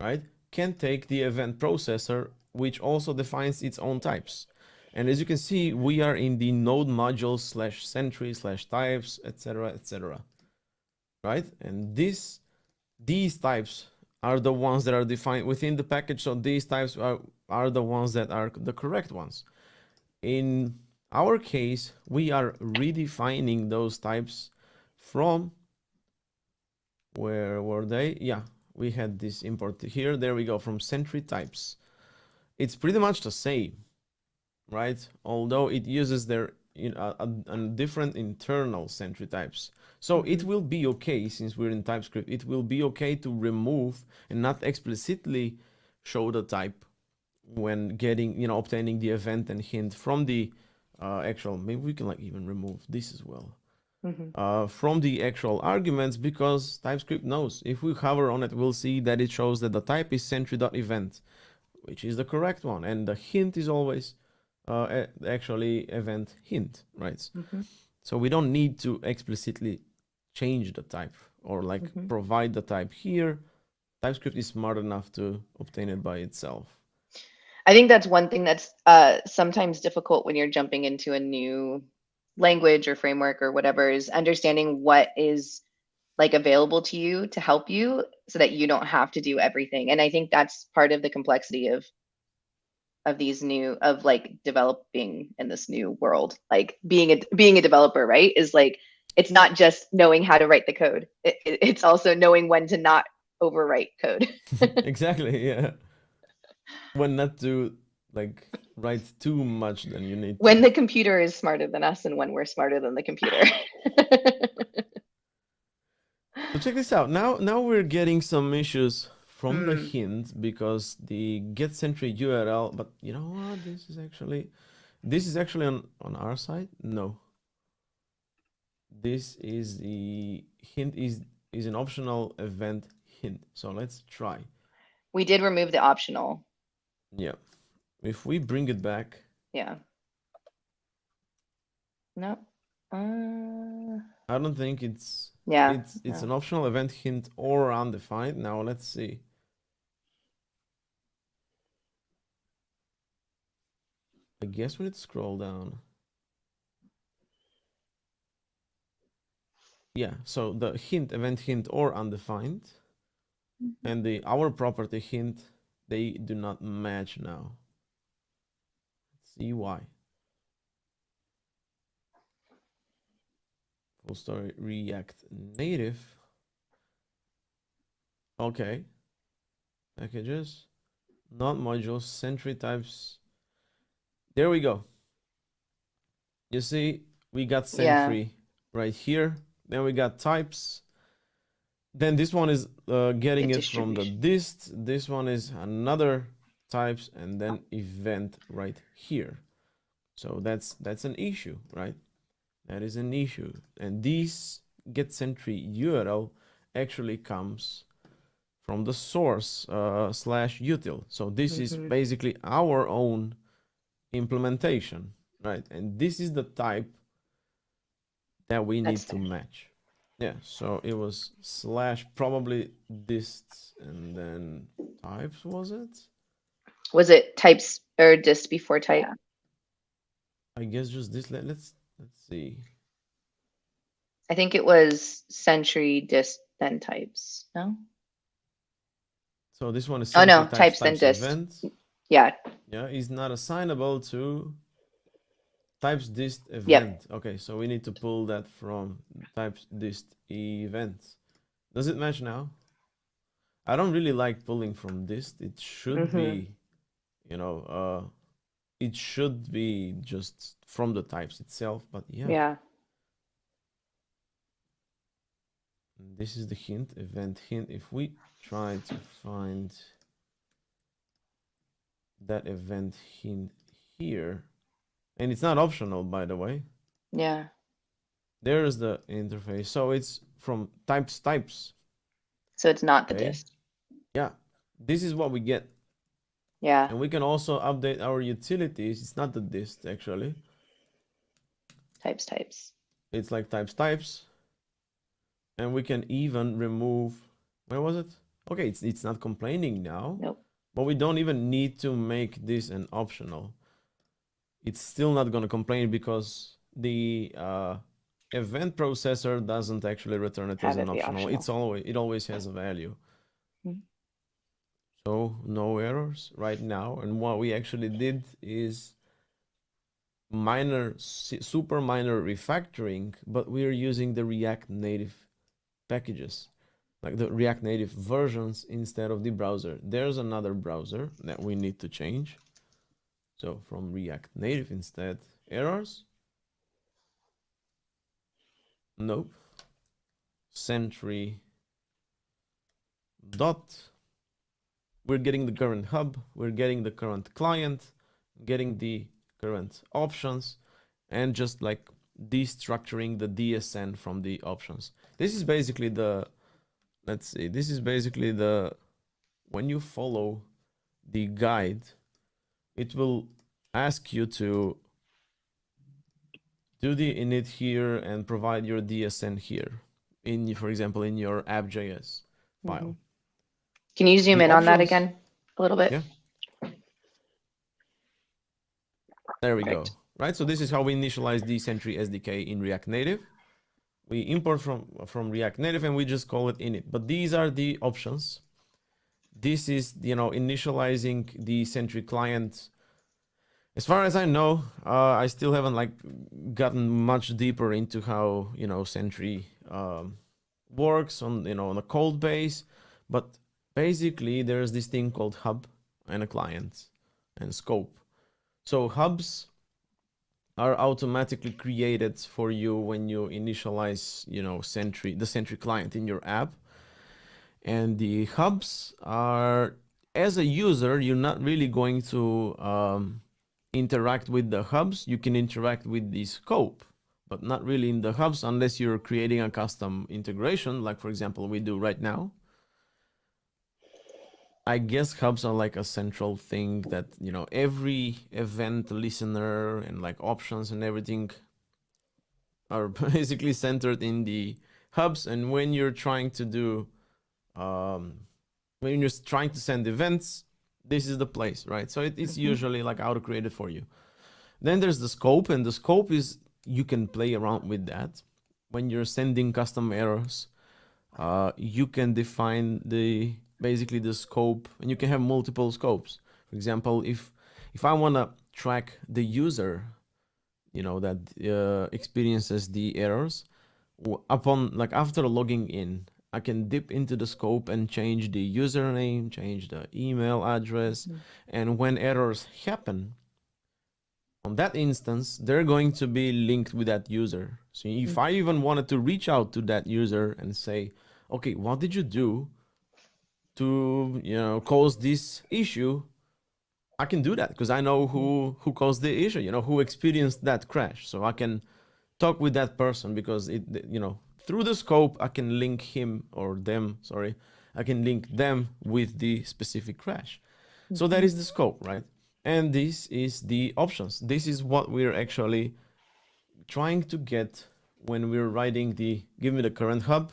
right, can take the event processor, which also defines its own types. And as you can see, we are in the node module /sentry/types, etc., right? And these types are the ones that are defined within the package. So these types are the ones that are the correct ones. In our case, we are redefining those types from, where were they? Yeah, we had this import here. There we go, from Sentry types. It's pretty much the same, right? Although it uses their a different internal Sentry types. So it will be okay, since we're in TypeScript, it will be okay to remove and not explicitly show the type when getting, obtaining the event and hint from the actual, maybe we can like even remove this as well. From the actual arguments, because TypeScript knows if we hover on it, we'll see that it shows that the type is sentry.event, which is the correct one, and the hint is always actually event hint, right? So we don't need to explicitly change the type or like provide the type here. TypeScript is smart enough to obtain it by itself. I think that's one thing that's sometimes difficult when you're jumping into a new language or framework or whatever, is understanding what is like available to you to help you so that you don't have to do everything. And I think that's part of the complexity of like developing in this new world. Like being a developer, right, is like, it's not just knowing how to write the code. It's also knowing when to not overwrite code. Exactly, yeah. When not to like write too much than you need When to. the computer is smarter than us and when we're smarter than the computer. So check this out. Now we're getting some issues from the Hmm. hint because the get Sentry URL, but you know what? This is actually on our side. No. This is the hint is an optional event hint. So let's try. We did remove the optional. Yeah. If we bring it back, Yeah. No. I don't think it's Yeah. it's No. an optional event hint or undefined. Now let's see. I guess we need to scroll down. Yeah, so the hint, event hint, or undefined, and the our property hint, they do not match now. Let's see why. Full story React Native. Okay. Packages, not modules, Sentry types. There we go. You see, we got Sentry right here. Then we got types. Then this one is getting it from the dist. This one is another types, and then event right here. So that's an issue, right? That is an issue. And this get Sentry URL actually comes from the source /util. So this is basically our own implementation, right? And this is the type that we need to match. Yeah, so it was / probably dist and then types, was it? Was it types or dist before type? Yeah. I guess just this. Let's see. I think it was Sentry dist then types. No. So this one is Oh Sentry no, types then dist. event. Yeah. Yeah, is not assignable to types dist event. Yep. Okay, so we need to pull that from types dist event. Does it match now? I don't really like pulling from dist. It should be, you know, it should be just from the types itself, but yeah. Yeah. This is the hint, event hint. If we try to find that event hint here, and it's not optional, by the way. Yeah. There's the interface. So it's from types. So it's not the dist. Yeah. This is what we get. Yeah. And we can also update our utilities. It's not the dist, actually. Types. It's like types. And we can even remove, where was it? Okay, it's not complaining now. Nope. But we don't even need to make this an optional. It's still not going to complain because the event processor doesn't actually return it as an optional. It always has a value. So no errors right now. And what we actually did is super minor refactoring, but we're using the React Native packages, like the React Native versions instead of the browser. There's another browser that we need to change. So from React Native instead, errors? Nope. Sentry dot. We're getting the current hub, we're getting the current client, getting the current options, and just like destructuring the DSN from the options. This is basically the, let's see, this is basically the, when you follow the guide, it will ask you to do the init here and provide your DSN here, for example, in your app.js file. Can you zoom in on that again a little bit? Yeah. There we go. Right, so this is how we initialize the Sentry SDK in React Native. We import from React Native and we just call it init. But these are the options. This is, you know, initializing the Sentry client. As far as I know, I still haven't like gotten much deeper into how, you know, Sentry works on, you know, on a code base. But basically, there's this thing called hub and a client and scope. So hubs are automatically created for you when you initialize, the Sentry client in your app. And the hubs are, as a user, you're not really going to interact with the hubs. You can interact with the scope, but not really in the hubs unless you're creating a custom integration, like for example, we do right now. I guess hubs are like a central thing that, every event listener and like options and everything are basically centered in the hubs. And when you're trying to do, when you're trying to send events, this is the place, right? So it's usually like auto-created for you. Then there's the scope, and the scope is, you can play around with that. When you're sending custom errors, you can define basically the scope, and you can have multiple scopes. For example, if I want to track the user, that experiences the errors, after logging in, I can dip into the scope and change the username, change the email address, and when errors happen on that instance, they're going to be linked with that user. So if I even wanted to reach out to that user and say, okay, what did you do to cause this issue, I can do that because I know who caused the issue, who experienced that crash. So I can talk with that person because through the scope I can link him or them, I can link them with the specific crash. So that is the scope, right? And this is the options. This is what we're actually trying to get when we're writing give me the current hub,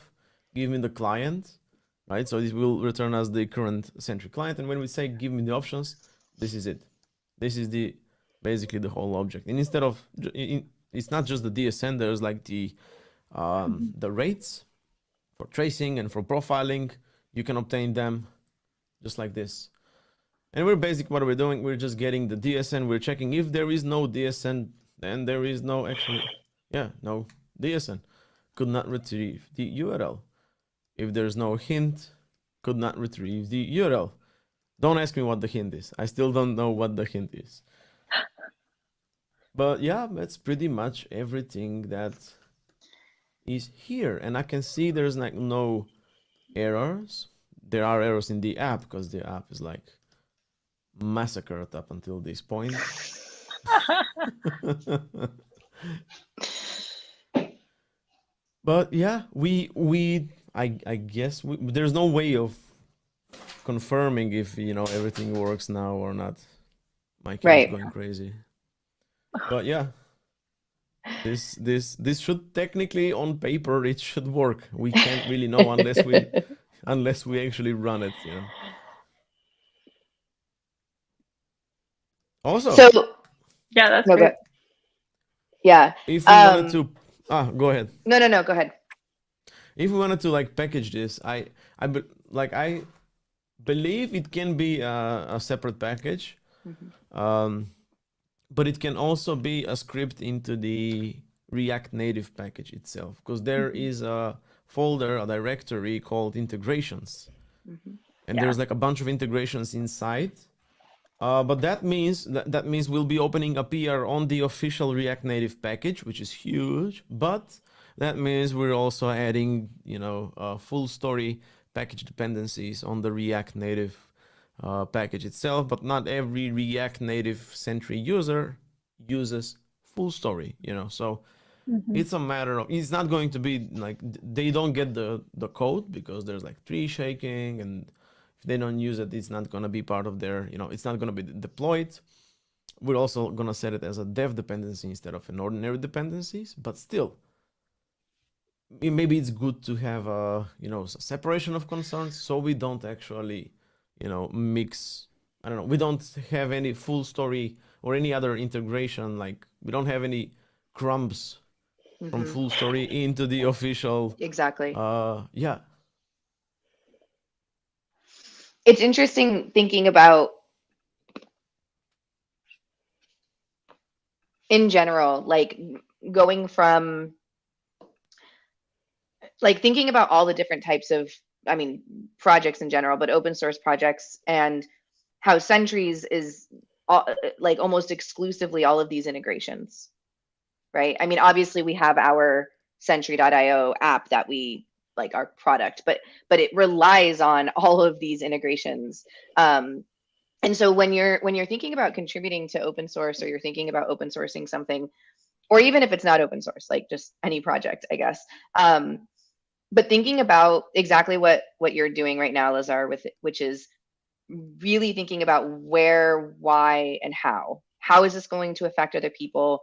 give me the client, right? So this will return us the current Sentry client. And when we say give me the options, this is it. This is basically the whole object. And instead of, it's not just the DSN, there's like the rates for tracing and for profiling. You can obtain them just like this. And what we're doing, we're just getting the DSN. We're checking if there is no DSN, then there is no no DSN. Could not retrieve the URL. If there's no hint, could not retrieve the URL. Don't ask me what the hint is. I still don't know what the hint is. But yeah, that's pretty much everything that is here. And I can see there's like no errors. There are errors in the app because the app is like massacred up until this point. But yeah, I guess there's no way of confirming if everything works now or not. My kid is going crazy. But yeah, this should technically, on paper, it should work. We can't really know unless we actually run it, Also, yeah, that's great. Yeah. If we wanted to, go ahead. No, go ahead. If we wanted to like package this, I believe it can be a separate package, but it can also be a script into the React Native package itself, because there is a folder, a directory called integrations, and there's like a bunch of integrations inside. But that means we'll be opening a PR on the official React Native package, which is huge. But that means we're also adding, full story package dependencies on the React Native package itself. But not every React Native Sentry user uses full story, So it's a matter of, it's not going to be like they don't get the code because there's like tree shaking, and if they don't use it, it's not going to be part of their, it's not going to be deployed. We're also going to set it as a dev dependency instead of an ordinary dependencies, but still, maybe it's good to have a, separation of concerns, so we don't actually, mix, I don't know, we don't have any full story or any other integration, like we don't have any crumbs from full story into the official. Exactly. Yeah. It's interesting thinking about, in general, like going from, like thinking about all the different types of, projects in general, but open source projects, and how Sentry's is like almost exclusively all of these integrations, right? I mean, obviously we have our Sentry.io app that we like our product, but it relies on all of these integrations. And so when you're thinking about contributing to open source, or you're thinking about open sourcing something, or even if it's not open source, like just any project, I guess. But thinking about exactly what you're doing right now, Lazar, which is really thinking about where, why, and how. How is this going to affect other people?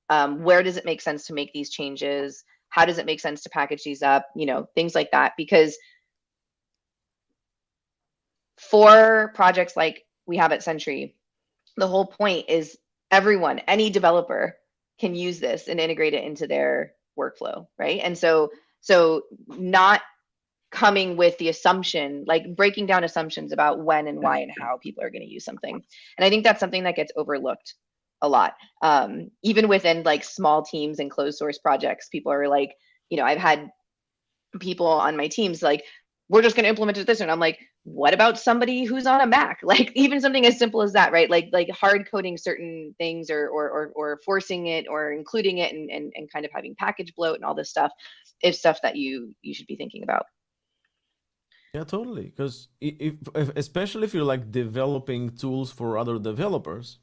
Where does it make sense to make these changes? How does it make sense to package these up? You know, things like that. Because for projects like we have at Sentry, the whole point is everyone, any developer can use this and integrate it into their workflow, right? And so not coming with the assumption, like breaking down assumptions about when and why and how people are going to use something. And I think that's something that gets overlooked a lot. Even within like small teams and closed source projects, people are like, you know, I've had people on my teams like, we're just going to implement it this, and I'm like, what about somebody who's on a Mac? Like even something as simple as that, right? Like hard coding certain things, or forcing it, or including it, and kind of having package bloat and all this stuff is stuff that you should be thinking about. Yeah, totally. Because if especially if you're like developing tools for other developers,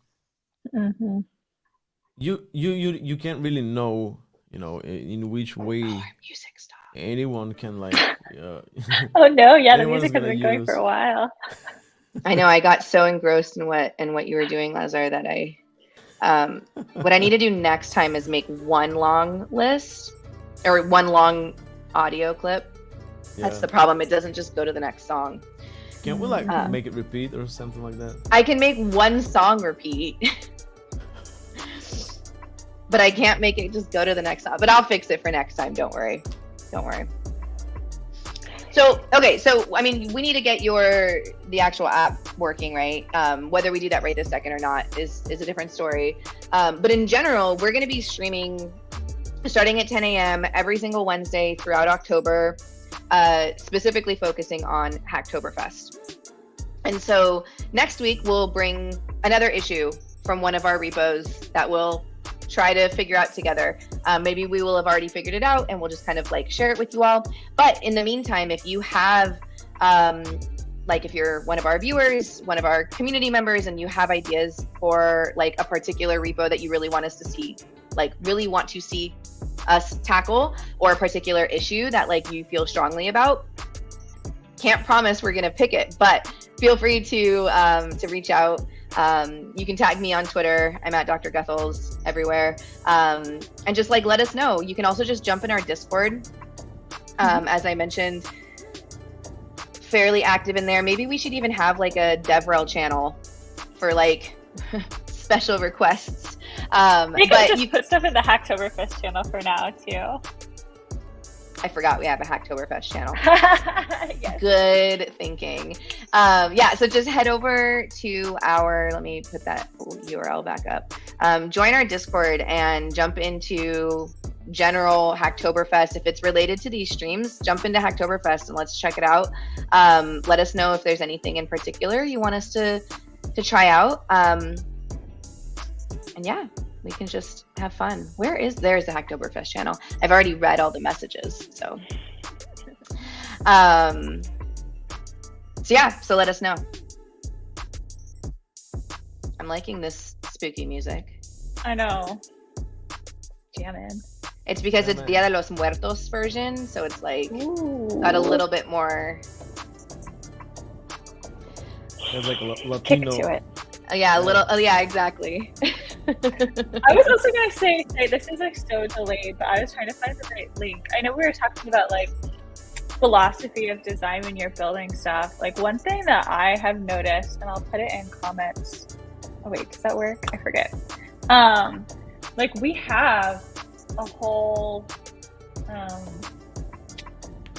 Mm-hmm. you can't really know, you know, in which way Music stuff. anyone can like. Oh no, yeah, the anyone's music has gonna been going for a use- while. I know I got so engrossed in what you were doing, Lazar, that I what I need to do next time is make one long list, or one long audio clip. That's Yeah. the problem. It doesn't just go to the next song. Can we like Uh, make it repeat or something like that? I can make one song repeat, but I can't make it just go to the next song. But I'll fix it for next time. Don't worry. Don't worry. So, okay. So, I mean, we need to get the actual app working, right? Whether we do that right this second or not is a different story. But in general, we're going to be streaming starting at 10 a.m. every single Wednesday throughout October, specifically focusing on Hacktoberfest. And so next week, we'll bring another issue from one of our repos that we'll try to figure out together. Maybe we will have already figured it out and we'll just kind of like share it with you all. But in the meantime, if you have, like if you're one of our viewers, one of our community members, and you have ideas for like a particular repo that you really want us to see, like really want to see us tackle, or a particular issue that like you feel strongly about, can't promise we're gonna pick it, but feel free to reach out. You can tag me on Twitter. I'm at Dr. Guthels everywhere. And just like let us know. You can also just jump in our Discord. As I mentioned, fairly active in there. Maybe we should even have like a DevRel channel for like special requests. You can just put stuff in the Hacktoberfest channel for now too. I forgot we have a Hacktoberfest channel. Yes. Good thinking. Yeah, so just head over to our, let me put that URL back up. Join our Discord and jump into general Hacktoberfest. If it's related to these streams, jump into Hacktoberfest and let's check it out. Let us know if there's anything in particular you want us to try out. And yeah, we can just have fun. There's the Hacktoberfest channel. I've already read all the messages, so. So yeah, so let us know. I'm liking this spooky music. I know. Jamming. It's because it's Dia de los Muertos version, so it's like got a little bit more. There's like Latino. Kick to it. Yeah, a little. Oh, yeah, exactly. I was also gonna say this is like so delayed, but I was trying to find the right link. I know we were talking about like philosophy of design when you're building stuff. Like one thing that I have noticed, and I'll put it in comments. Oh wait, does that work? I forget. Like we have a whole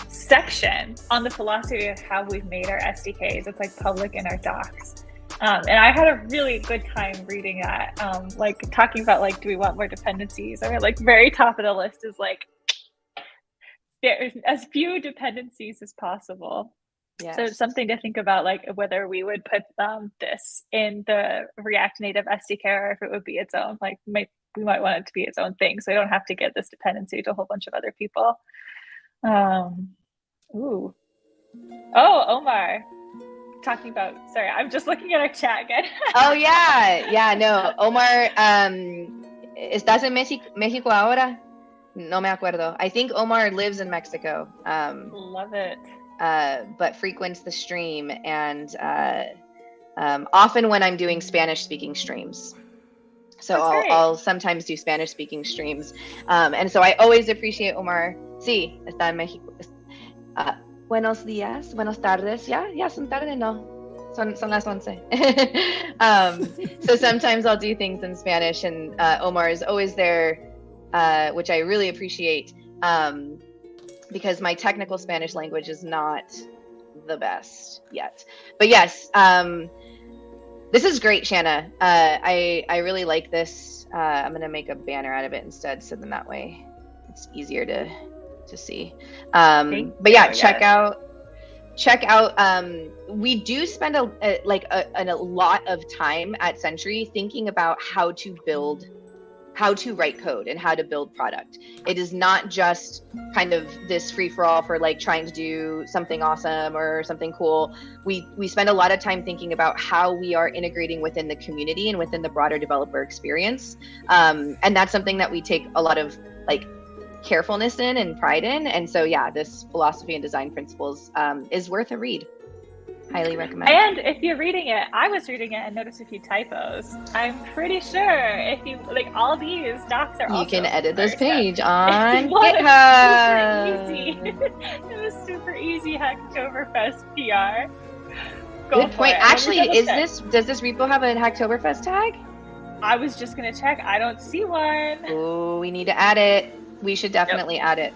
section on the philosophy of how we've made our SDKs. It's like public in our docs. And I had a really good time reading that, like talking about like, do we want more dependencies? I mean, like very top of the list is like, there's as few dependencies as possible. Yes. So something to think about, like whether we would put this in the React Native SDK or if it would be its own, like we might want it to be its own thing, so we don't have to get this dependency to a whole bunch of other people. Ooh. Oh, Omar. Talking about, sorry, I'm just looking at our chat again. Oh, yeah, no. Omar, ¿estás en México ahora? No me acuerdo. I think Omar lives in Mexico. Love it. But frequents the stream, and often when I'm doing Spanish-speaking streams. So I'll sometimes do Spanish-speaking streams. And so I always appreciate Omar. Sí, está en México. Buenos días, buenas tardes. Ya son tarde, no. Son las 11. So sometimes I'll do things in Spanish, and Omar is always there, which I really appreciate, because my technical Spanish language is not the best yet. But yes, this is great, Shana. I really like this. I'm gonna make a banner out of it instead, so then that way it's easier to see. But yeah, check out. We do spend a lot of time at Sentry thinking about how to write code and how to build product. It is not just kind of this free-for-all for like trying to do something awesome or something cool. We spend a lot of time thinking about how we are integrating within the community and within the broader developer experience. And that's something that we take a lot of like carefulness in and pride in. And so yeah, this philosophy and design principles is worth a read. Highly recommend. And if you're reading it, I was reading it and noticed a few typos. I'm pretty sure if you like all these docs are, you also can edit this first. page on GitHub. Super easy. GitHub. It was super easy Hacktoberfest PR. Good point. Actually, does this repo have a Hacktoberfest tag? I was just gonna check. I don't see one. Oh, we need to add it. We should definitely add it.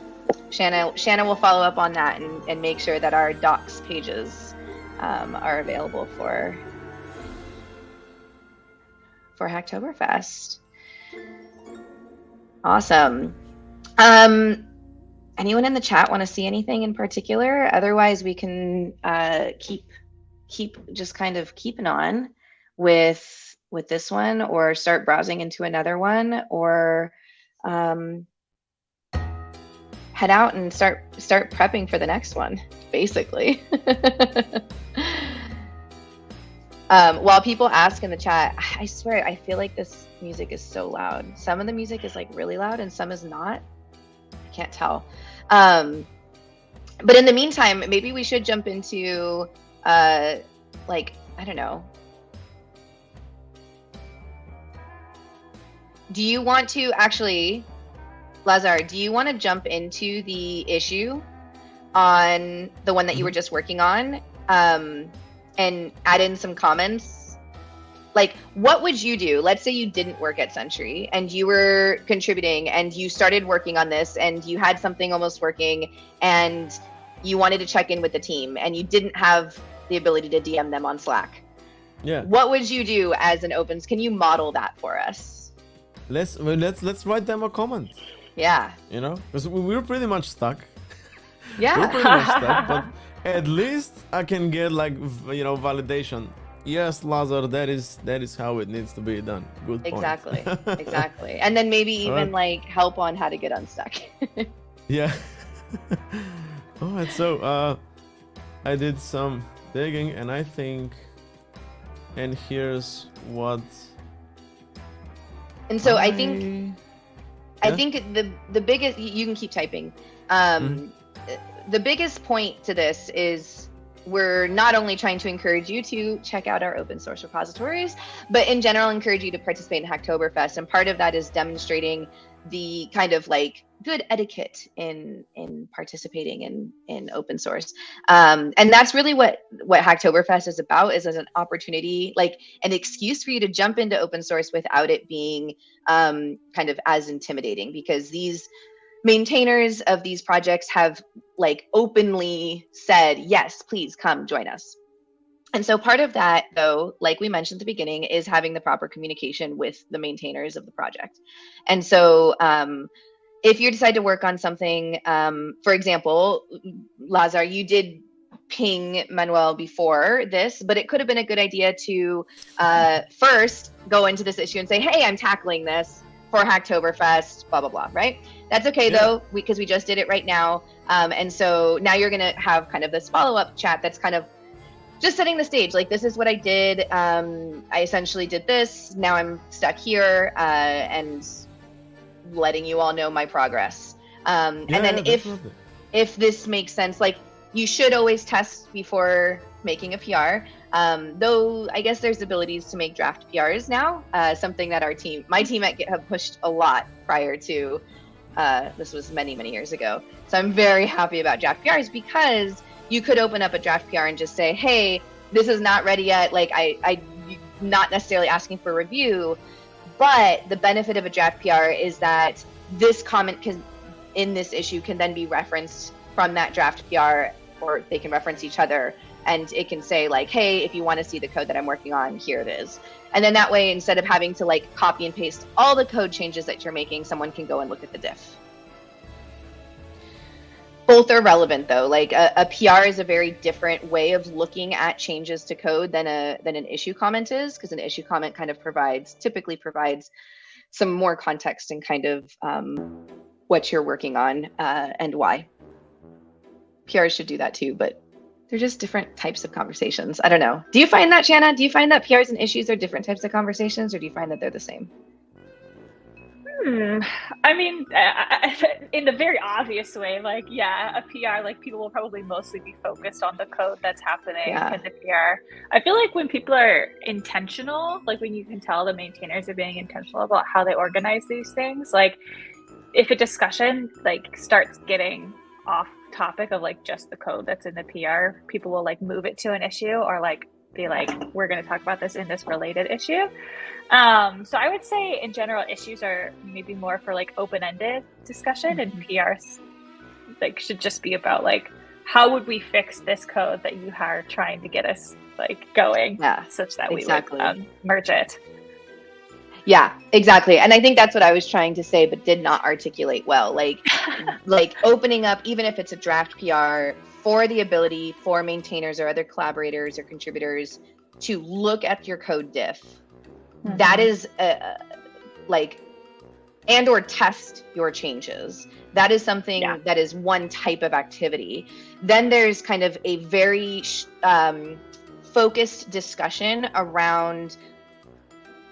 Shana will follow up on that and make sure that our docs pages are available for Hacktoberfest. Awesome. Anyone in the chat want to see anything in particular? Otherwise, we can keep just kind of keeping on with this one, or start browsing into another one, or head out and start prepping for the next one, basically. While people ask in the chat, I swear, I feel like this music is so loud. Some of the music is like really loud and some is not. I can't tell. But in the meantime, maybe we should jump into like, I don't know. Do you want to actually, Lazar, do you want to jump into the issue on the one that you were just working on, and add in some comments? Like, what would you do? Let's say you didn't work at Sentry and you were contributing and you started working on this and you had something almost working and you wanted to check in with the team and you didn't have the ability to DM them on Slack. Yeah. What would you do as an opens? Can you model that for us? Let's write them a comment. Yeah. You know, because we were pretty much stuck. Yeah. We're pretty much stuck, but at least I can get like, you know, validation. Yes, Lazar, that is how it needs to be done. Good point. Exactly. And then maybe even like help on how to get unstuck. Yeah. All right, so I did some digging, and I think, and here's what. And so I think the biggest, you can keep typing. The biggest point to this is we're not only trying to encourage you to check out our open source repositories, but in general encourage you to participate in Hacktoberfest. And part of that is demonstrating the kind of like good etiquette in participating in open source. And that's really what Hacktoberfest is about, is as an opportunity, like an excuse for you to jump into open source without it being kind of as intimidating, because these maintainers of these projects have like openly said, yes, please come join us. And so part of that, though, like we mentioned at the beginning, is having the proper communication with the maintainers of the project. And so if you decide to work on something, for example, Lazar, you did ping Manuel before this, but it could have been a good idea to first go into this issue and say, hey, I'm tackling this for Hacktoberfest, blah, blah, blah, right? That's okay, though, because we just did it right now. And so now you're going to have kind of this follow-up chat that's kind of just setting the stage. Like, this is what I did. I essentially did this. Now I'm stuck here, and letting you all know my progress. And then if this makes sense, like, you should always test before making a PR. Though I guess there's abilities to make draft PRs now, something that my team at GitHub pushed a lot prior to, this was many, many years ago. So I'm very happy about draft PRs because you could open up a draft PR and just say, hey, this is not ready yet. Like, I not necessarily asking for review, but the benefit of a draft PR is that this comment in this issue can then be referenced from that draft PR, or they can reference each other, and it can say like, hey, if you want to see the code that I'm working on, here it is. And then that way, instead of having to like copy and paste all the code changes that you're making, someone can go and look at the diff. Both are relevant though. Like a PR is a very different way of looking at changes to code than an issue comment is, because an issue comment kind of typically provides some more context and kind of what you're working on and why. PRs should do that too, but they're just different types of conversations. I don't know. Do you find that, Shana? Do you find that PRs and issues are different types of conversations, or do you find that they're the same? I mean, in the very obvious way, like, yeah, a PR, like, people will probably mostly be focused on the code that's happening in the PR. I feel like when people are intentional, like when you can tell the maintainers are being intentional about how they organize these things, like if a discussion like starts getting off topic of like just the code that's in the PR, people will like move it to an issue or like be like, we're going to talk about this in this related issue. So I would say in general, issues are maybe more for like open-ended discussion, and PRs like should just be about like, how would we fix this code that you are trying to get us like going such that we would merge it. Yeah, exactly. And I think that's what I was trying to say, but did not articulate well. Like, like opening up, even if it's a draft PR, for the ability for maintainers or other collaborators or contributors to look at your code diff. Mm-hmm. That is like, and or test your changes. That is something that is one type of activity. Then there's kind of a very focused discussion around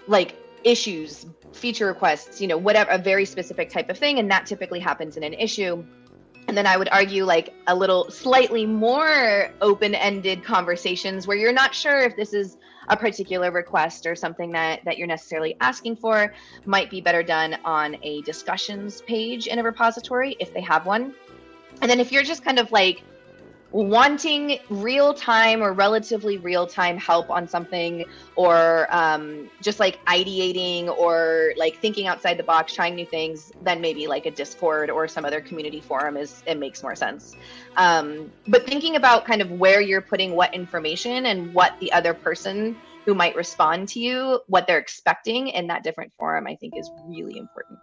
like issues, feature requests, you know, whatever, a very specific type of thing. And that typically happens in an issue. And then I would argue like a little slightly more open-ended conversations where you're not sure if this is a particular request or something that you're necessarily asking for might be better done on a discussions page in a repository if they have one. And then if you're just kind of like wanting real-time or relatively real-time help on something, or just like ideating or like thinking outside the box, trying new things, then maybe like a Discord or some other community forum it makes more sense. But thinking about kind of where you're putting what information and what the other person who might respond to you, what they're expecting in that different forum, I think is really important.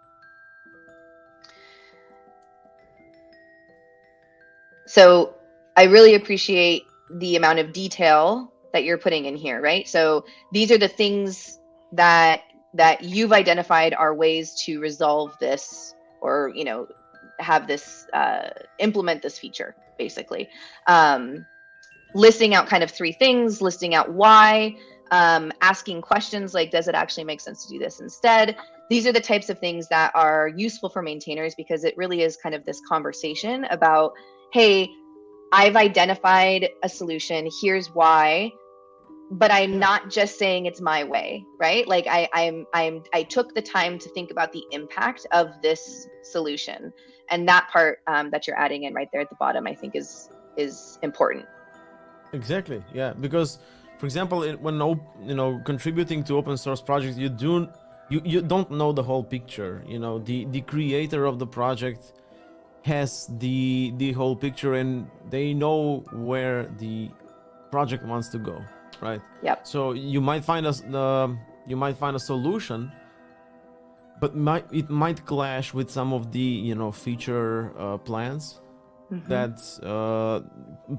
So I really appreciate the amount of detail that you're putting in here, right? So these are the things that you've identified are ways to resolve this, or, you know, have this, implement this feature, basically. Listing out kind of 3 things, listing out why, asking questions like, does it actually make sense to do this instead? These are the types of things that are useful for maintainers, because it really is kind of this conversation about, hey, I've identified a solution, here's why, but I'm not just saying it's my way, right? Like I took the time to think about the impact of this solution, and that part that you're adding in right there at the bottom, I think is important. Exactly, yeah, because for example, when contributing to open source projects, you don't know the whole picture. You know, the creator of the project has the whole picture, and they know where the project wants to go, right? Yep. So you might find a solution, but it might clash with some of the feature plans, that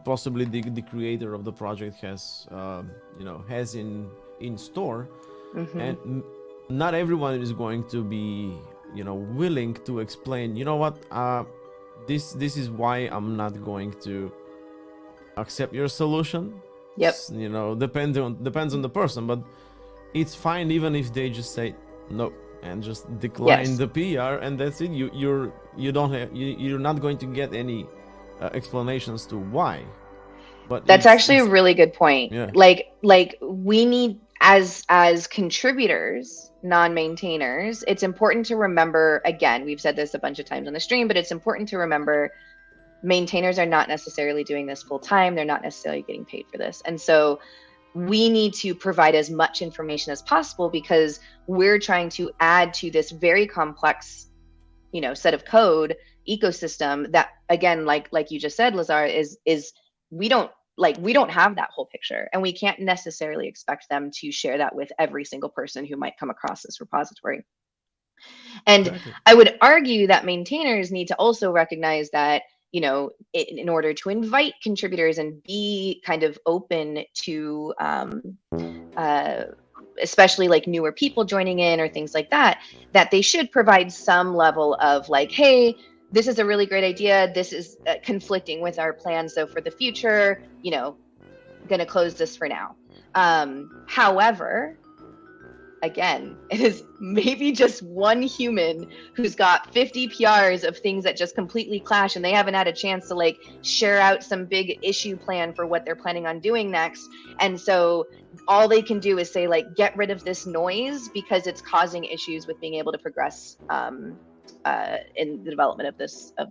possibly the creator of the project has has in store, and not everyone is going to be willing to explain, this is why I'm not going to accept your solution. Yep. Depends on the person, but it's fine even if they just say no and just decline the PR, and that's it. You're not going to get any explanations to why. But that's actually a really good point. Yeah. Like we need, as contributors, non-maintainers, it's important to remember, again, we've said this a bunch of times on the stream, but it's important to remember maintainers are not necessarily doing this full time. They're not necessarily getting paid for this. And so we need to provide as much information as possible, because we're trying to add to this very complex, set of code ecosystem that, again, like you just said, Lazar, is we don't have that whole picture, and we can't necessarily expect them to share that with every single person who might come across this repository. And exactly. I would argue that maintainers need to also recognize that, in order to invite contributors and be kind of open to, especially like newer people joining in or things like that, that they should provide some level of like, hey, this is a really great idea. This is conflicting with our plans. So for the future, going to close this for now. However, again, it is maybe just one human who's got 50 PRs of things that just completely clash, and they haven't had a chance to like share out some big issue plan for what they're planning on doing next. And so all they can do is say like, get rid of this noise because it's causing issues with being able to progress in the development of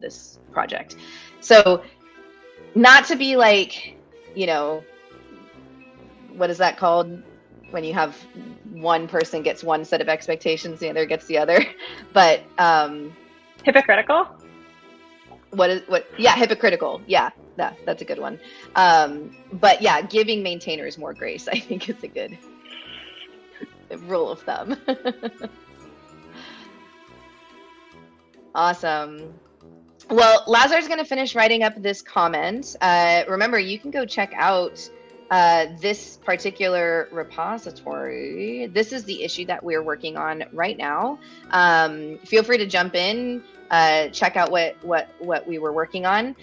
this project. So not to be like, what is that called? When you have one person gets one set of expectations, the other gets the other, but hypocritical. Yeah, hypocritical. Yeah, that's a good one. But yeah, giving maintainers more grace, I think, is a good rule of thumb. Awesome. Well, Lazar's going to finish writing up this comment. Remember, you can go check out this particular repository. This is the issue that we're working on right now. Feel free to jump in, check out what we were working on.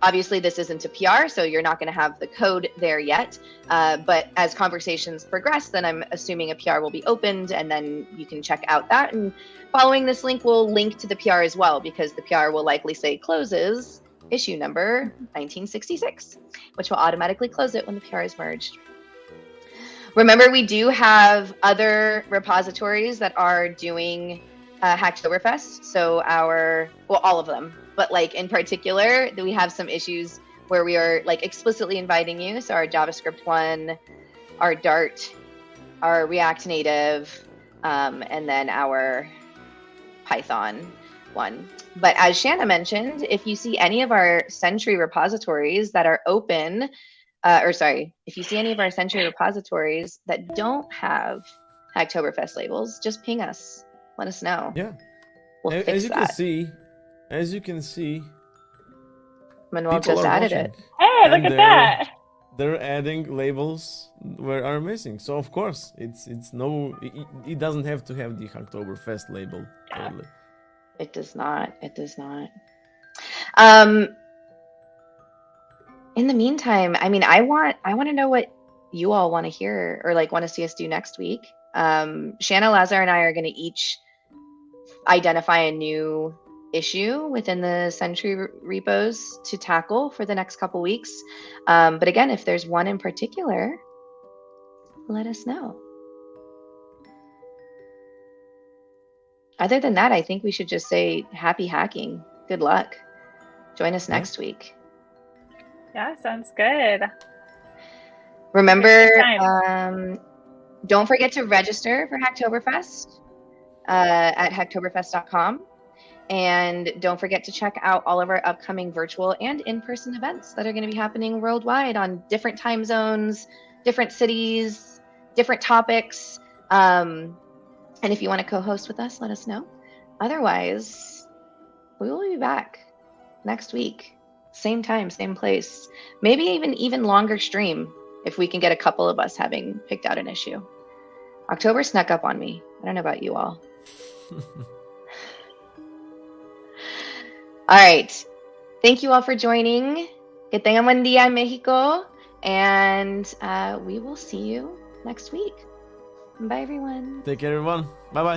Obviously, this isn't a PR, so you're not going to have the code there yet. But as conversations progress, then I'm assuming a PR will be opened, and then you can check out that. And following this link, we'll link to the PR as well, because the PR will likely say closes issue number 1966, which will automatically close it when the PR is merged. Remember, we do have other repositories that are doing Hacktoberfest. So all of them, but like in particular, we have some issues where we are like explicitly inviting you. So our JavaScript one, our Dart, our React Native, and then our Python one. But as Shana mentioned, if you see any of our Sentry repositories that are open, if you see any of our Sentry repositories that don't have Hacktoberfest labels, just ping us. Let us know. Yeah. We'll fix that. As you can see, Manuel just added it. Hey, look at that. They're adding labels where are missing. So of course, it doesn't have to have the Hacktoberfest label. Totally. It does not. It does not. In the meantime, I mean, I want to know what you all want to hear or like want to see us do next week. Shana, Lazar, and I are going to each identify a new issue within the Sentry repos to tackle for the next couple weeks. But again, if there's one in particular, let us know. Other than that, I think we should just say happy hacking. Good luck. Join us next week. Yeah, sounds good. Remember, don't forget to register for Hacktoberfest at hacktoberfest.com. And don't forget to check out all of our upcoming virtual and in-person events that are going to be happening worldwide on different time zones, different cities, different topics. And if you want to co-host with us, let us know. Otherwise, we will be back next week. Same time, same place. Maybe even longer stream if we can get a couple of us having picked out an issue. October snuck up on me. I don't know about you all. All right. Thank you all for joining. Que tengan buen día en Mexico. And we will see you next week. Bye, everyone. Take care, everyone. Bye-bye.